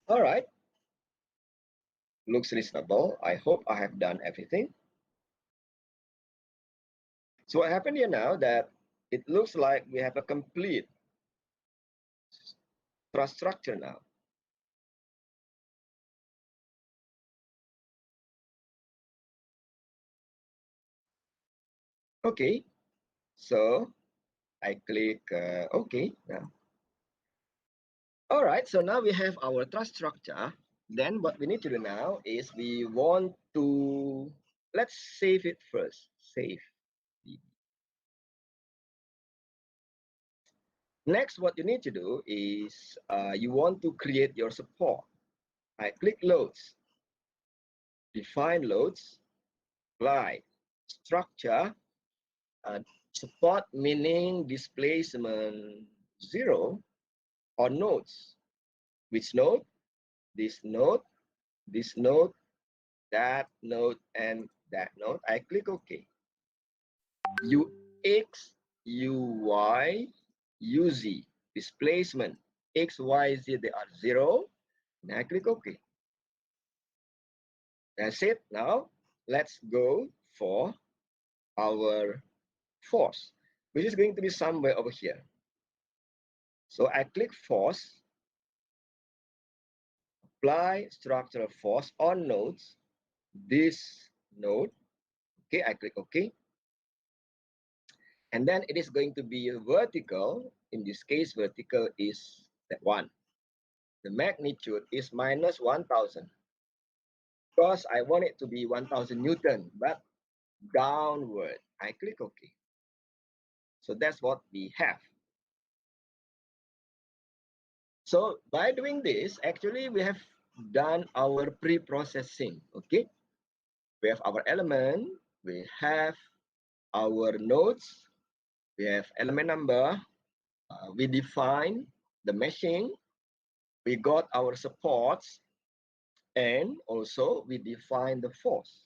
All right. Looks reasonable. I hope I have done everything. So what happened here now that it looks like we have a complete truss structure now. Okay, so I click OK now. All right, so now we have our truss structure. Then what we need to do now is we want to, let's save it first. Save. Next, what you need to do is you want to create your support. I click loads, define loads, apply structure, support meaning displacement 0 on nodes. Which node? This node, this node, that node, and that node. I click OK. UX, UY, UZ, displacement X, Y, Z, they are 0. And I click OK. That's it. Now let's go for our force, which is going to be somewhere over here. So I click force, apply structural force on nodes, this node. Okay, I click OK. And then it is going to be vertical. In this case, vertical is that one. The magnitude is minus 1000. Because I want it to be 1000 Newton, but downward. I click OK. So that's what we have. So by doing this, actually we have done our pre-processing. Okay, we have our element, we have our nodes, we have element number, we define the meshing, we got our supports, and also we define the force.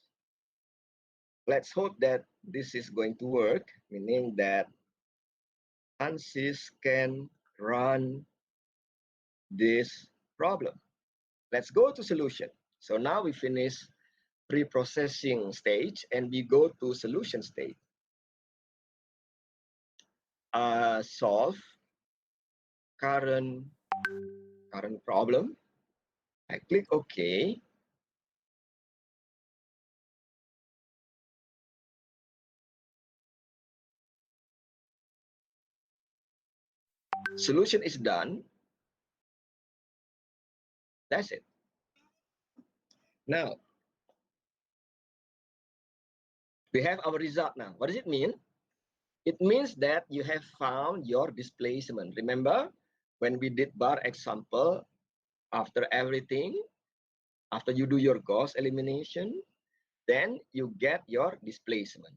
Let's hope that this is going to work, meaning that Ansys can run this problem. Let's go to solution. So now we finish pre-processing stage and we go to solution stage. Solve current problem. I click OK. Solution is done. That's it. Now, we have our result now. What does it mean? It means that you have found your displacement. Remember, when we did bar example, after everything, after you do your Gauss elimination, then you get your displacement.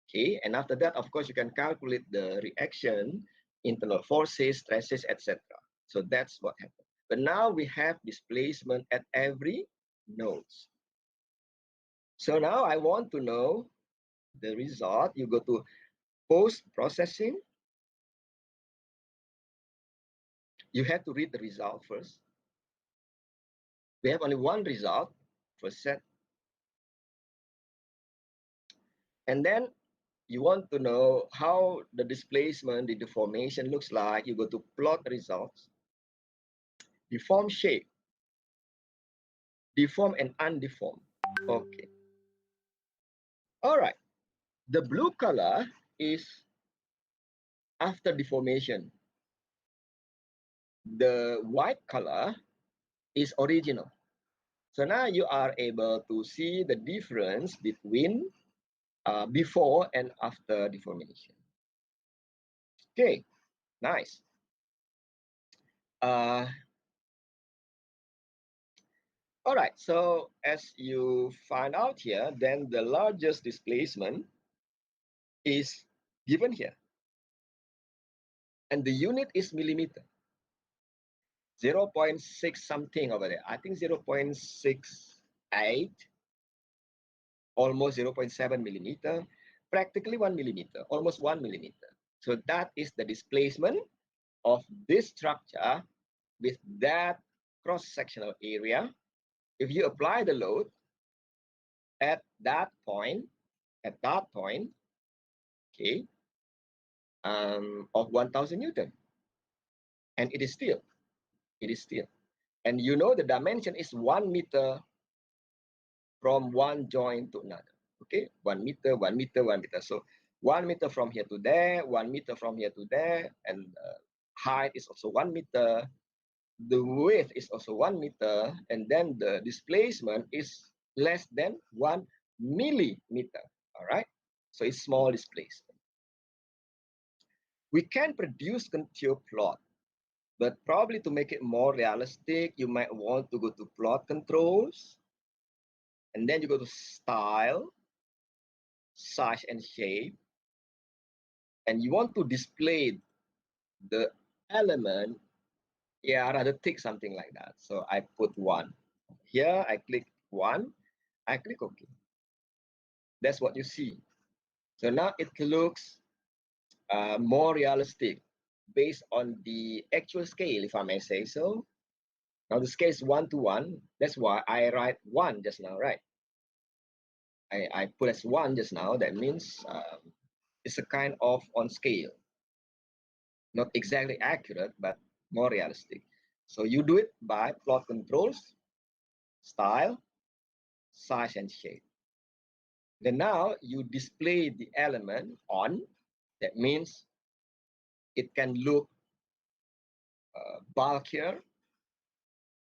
Okay, and after that, of course, you can calculate the reaction, internal forces, stresses, etc. So that's what happened. But now we have displacement at every nodes. So now I want to know the result. You go to post-processing. You have to read the result first. We have only one result, first set. And then you want to know how the displacement, the deformation looks like. You go to plot results, deform shape, deform and undeformed. Okay. All right. The blue color is after deformation. The white color is original. So now you are able to see the difference between before and after deformation. Okay, nice. All right, so as you find out here, then the largest displacement is given here. And the unit is millimeter. 0.6 something over there. I think 0.68, almost 0.7 millimeter, practically 1 millimeter, almost 1 millimeter. So that is the displacement of this structure with that cross-sectional area. If you apply the load at that point, okay, of 1000 Newton, and it is still. And you know the dimension is 1 meter from one joint to another. Okay, 1 meter, 1 meter, 1 meter. So 1 meter from here to there, 1 meter from here to there, and height is also 1 meter. the width is also 1 meter, and then the displacement is less than 1 millimeter. All right, so it's small displacement. We can produce contour plot, but probably to make it more realistic, you might want to go to plot controls, and then you go to style, size and shape, and you want to display the element, yeah, rather thick, something like that. So I put 1. Here I click 1, I click OK. That's what you see. So now it looks more realistic based on the actual scale, if I may say so. Now the scale is 1 to 1. That's why I write 1 just now, right? I put as 1 just now. That means it's a kind of on scale. Not exactly accurate, but more realistic. So you do it by plot controls, style, size, and shape. Then now you display the element on. That means it can look bulkier,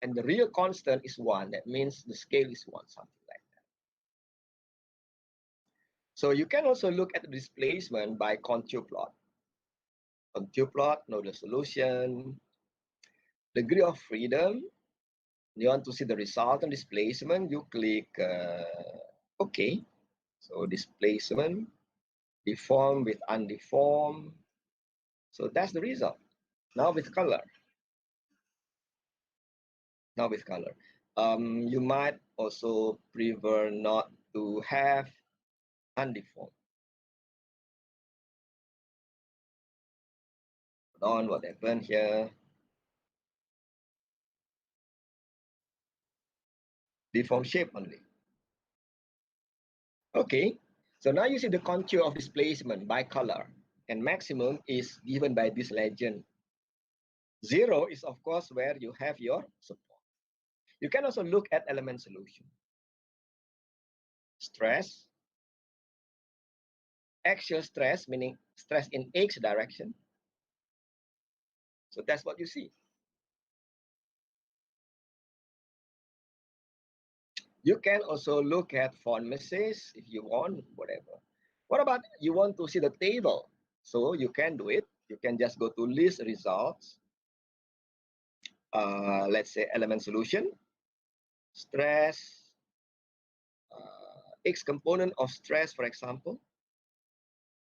and the real constant is 1. That means the scale is 1, something like that. So you can also look at the displacement by contour plot. Contour plot, know the solution, degree of freedom. You want to see the resultant displacement, you click OK. So displacement, deform with undeformed. So that's the result. Now with color. Now with color. You might also prefer not to have undeformed. Hold on, what happened here? Deform shape only. Okay, so now you see the contour of displacement by color, and maximum is given by this legend. 0 is of course where you have your support. You can also look at element solution. Stress, axial stress, meaning stress in X direction. So that's what you see. You can also look at font message if you want, whatever. What about you want to see the table? So you can do it. You can just go to list results. Let's say element solution, stress, X component of stress, for example.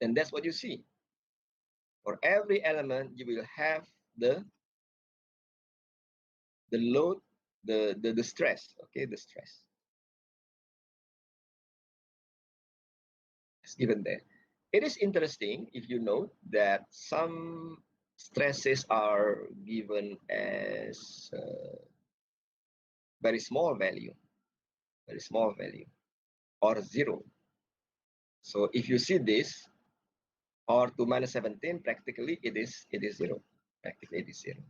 Then that's what you see. For every element, you will have the load, the stress, okay, the stress. It's given there. It is interesting if you note that some stresses are given as very small value, or 0. So if you see this, or to minus 17, practically it is 0. Practically it is 0.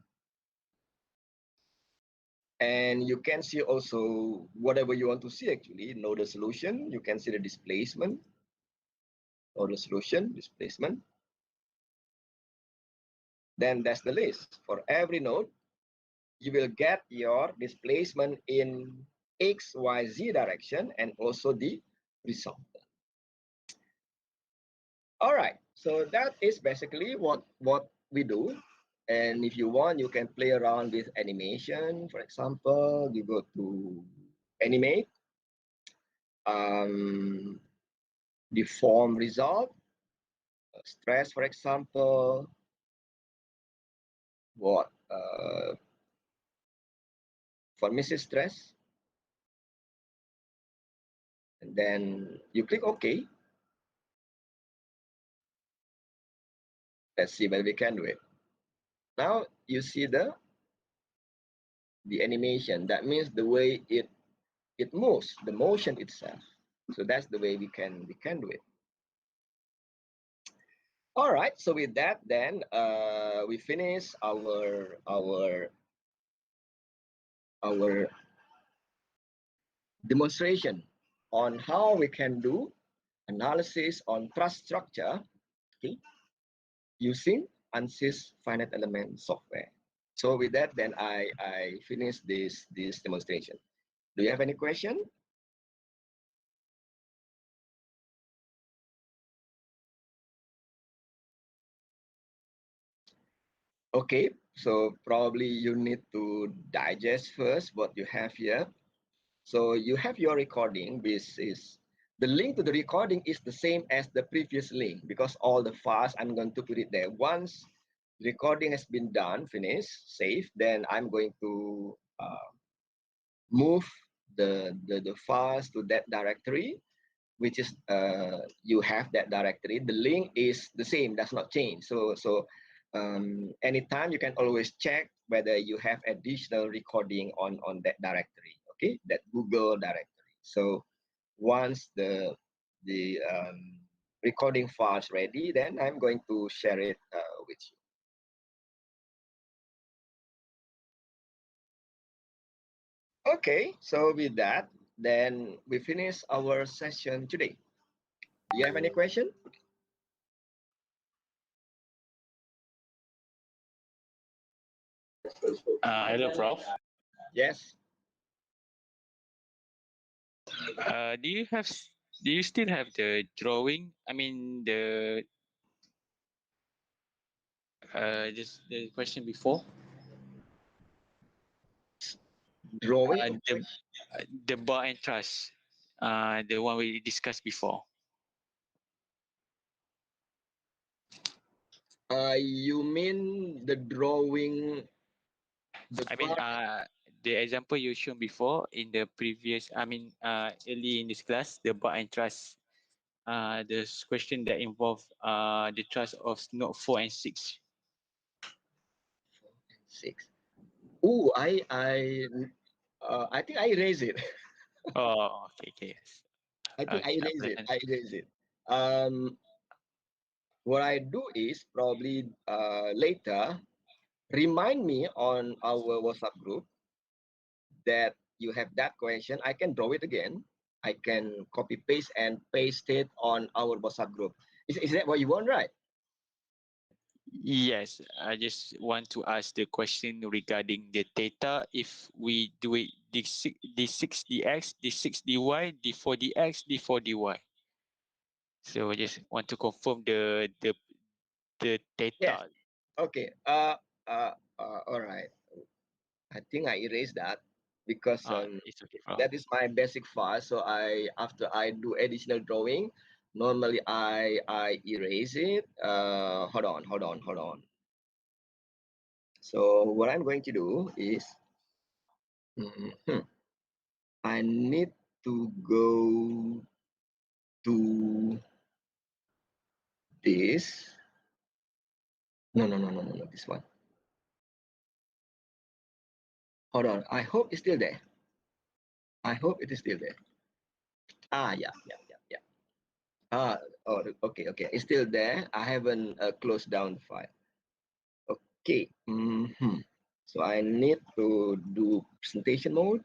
And you can see also whatever you want to see actually. Know the solution, you can see the displacement, know the solution, displacement. Then that's the list. For every node, you will get your displacement in X, Y, Z direction, and also the result. All right, so that is basically what we do. And if you want, you can play around with animation. For example, you go to animate, deform result, stress, for example, what for Mrs. Stress, and then you click OK. Let's see whether we can do it. Now you see the animation. That means the way it moves, the motion itself. So that's the way we can do it. All right. So with that, then we finish our demonstration on how we can do analysis on truss structure, okay, using Ansys finite element software. So with that, then I finish this demonstration. Do you have any question? Okay, so probably you need to digest first what you have here. So you have your recording. This is the link to the recording is the same as the previous link because all the files I'm going to put it there. Once recording has been done, finished, saved, then I'm going to move the files to that directory, which is you have that directory. The link is the same, does not change. So anytime you can always check whether you have additional recording on that directory, okay, that Google directory. So once the recording files ready, then I'm going to share it with you. Okay, so with that, then we finish our session today. Do you have any question? Hello, Prof. Yes. Do you have? Do you still have the drawing? I mean just the question before. Drawing? The bar and truss. The one we discussed before. You mean the drawing? I mean, the example you shown before in the previous. I mean, early in this class, the bar and truss. The question that involve the truss of node 4 and 6. 6. Oh, I think I erase it. Oh, okay, okay. I think I Okay, erase it. I erase it. Um, what I do is probably later remind me on our WhatsApp group that you have that question. I can draw it again. I can copy paste and paste it on our WhatsApp group. Is that what you want, right? Yes, I just want to ask the question regarding the theta. If we do it d6 dx, d6 dy, d4 dx, d4 dy. So I just want to confirm the Yes. theta. Okay. All right. I think I erased that because It's okay, Prof. that is my basic file. So after I do additional drawing, normally I erase it. Hold on. So what I'm going to do is mhm, I need to go to this. No, this one. Hold on. I hope it's still there. I hope it is still there. Yeah. Oh, okay. It's still there. I haven't closed down the file. Okay. So I need to do presentation mode.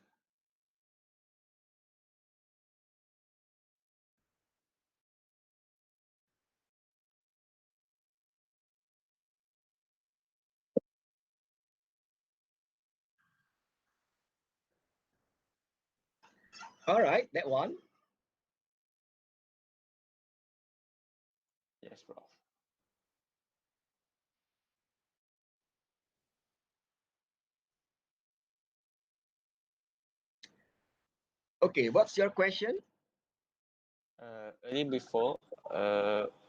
All right, that one. Yes, Prof. Okay, what's your question? Early before,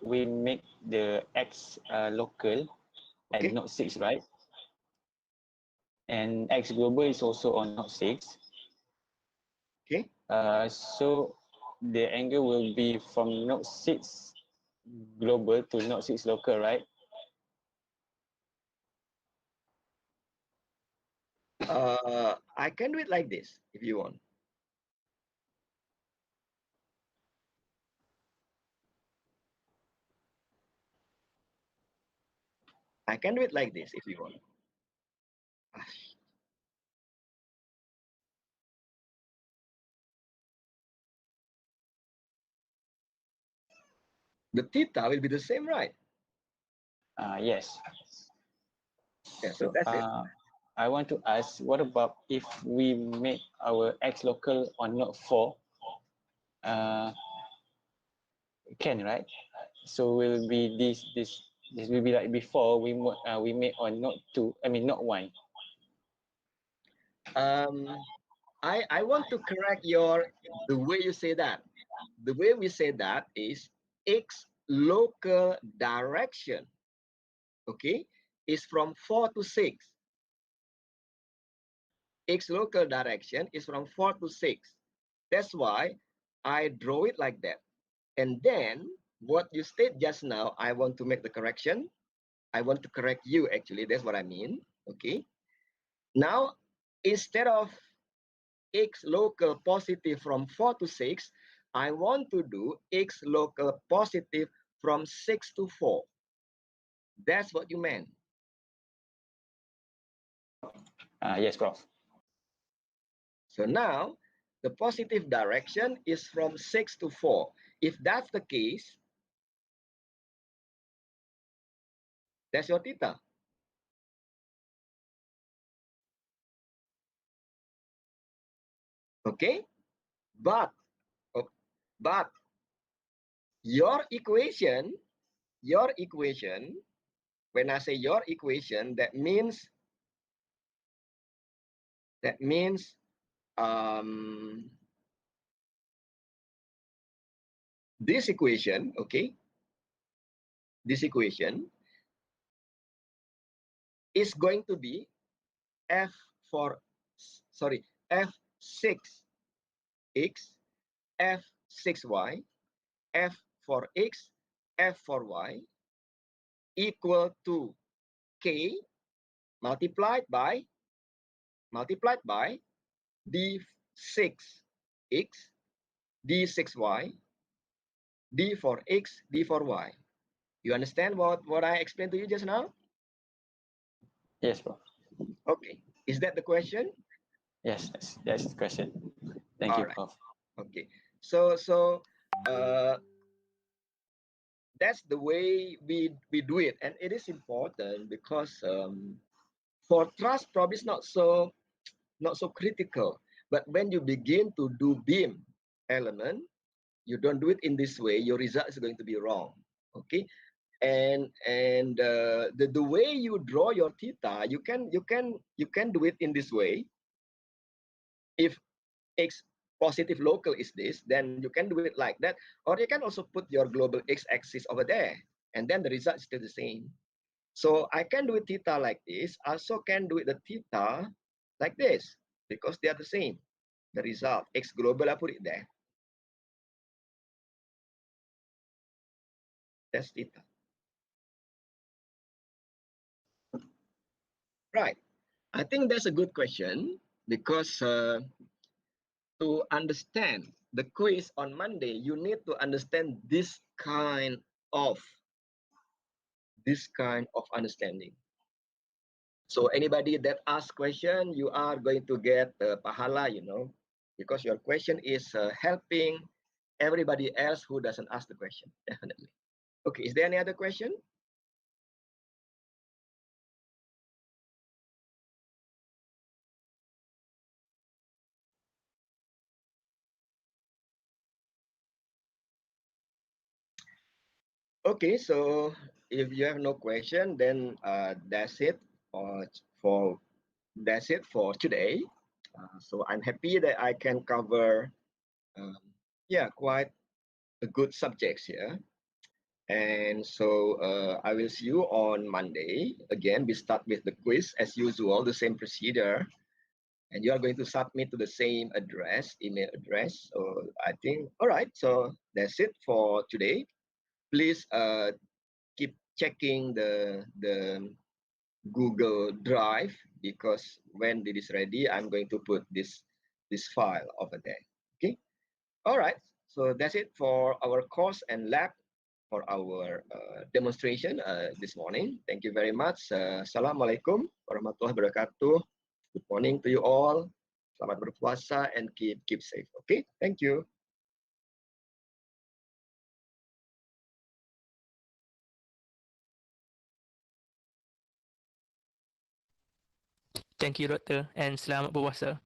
we make the x local at Okay. node 6, right? And x global is also on node 6. Okay. So the angle will be from node 6 global to node 6 local, right? I can do it like this if you want. I can do it like this if you want. Ah, the theta will be the same, right? Yes. Yeah, so So that's it. I want to ask, what about if we make our X local on node 4? Can, right? So will be this will be like before we made on node 2, I mean node 1. I want to correct the way you say that. The way we say that is X local direction, okay, is from 4 to 6. X local direction is from 4 to 6. That's why I draw it like that. And then what you state just now, I want to make the correction. I want to correct you, actually. That's what I mean. Okay. Now, instead of X local positive from 4 to 6, I want to do X local positive from 6 to 4. That's what you meant. Yes, Prof. So now, the positive direction is from 6 to 4. If that's the case, that's your theta. Okay? But your equation, when I say your equation, that means this equation, okay? This equation is going to be f6x, f6y, f for x, f for y equal to k multiplied by d6x, d6y, d for x, d for y. You understand what I explained to you just now? Yes, Prof. Okay. Is that the question? Yes, that's the question. Thank you, Prof. Okay. So that's the way we do it, and it is important because for trust probably is not so critical. But when you begin to do beam element, you don't do it in this way, your result is going to be wrong. Okay. And the way you draw your theta, you can do it in this way. If x positive local is this, then you can do it like that, or you can also put your global x-axis over there, and then the result is still the same. So I can do it theta like this, also can do it the theta like this, because they are the same. The result, x global, I put it there. That's theta. Right. I think that's a good question, because to understand the quiz on Monday, you need to understand this kind of understanding. So anybody that asks question, you are going to get pahala, because your question is helping everybody else who doesn't ask the question, definitely. Okay, is there any other question? Okay, so if you have no question, then that's it for today. So I'm happy that I can cover, quite a good subjects here. And so I will see you on Monday. Again, we start with the quiz as usual, the same procedure. And you are going to submit to the same address, email address. So I think, all right, so that's it for today. Please keep checking the Google Drive, because when it is ready, I'm going to put this file over there. Okay. All right. So that's it for our course and lab, for our demonstration this morning. Thank you very much. Assalamualaikum warahmatullahi wabarakatuh. Good morning to you all. Selamat berpuasa and keep safe. Okay. Thank you. Thank you, Doktor, and selamat berpuasa.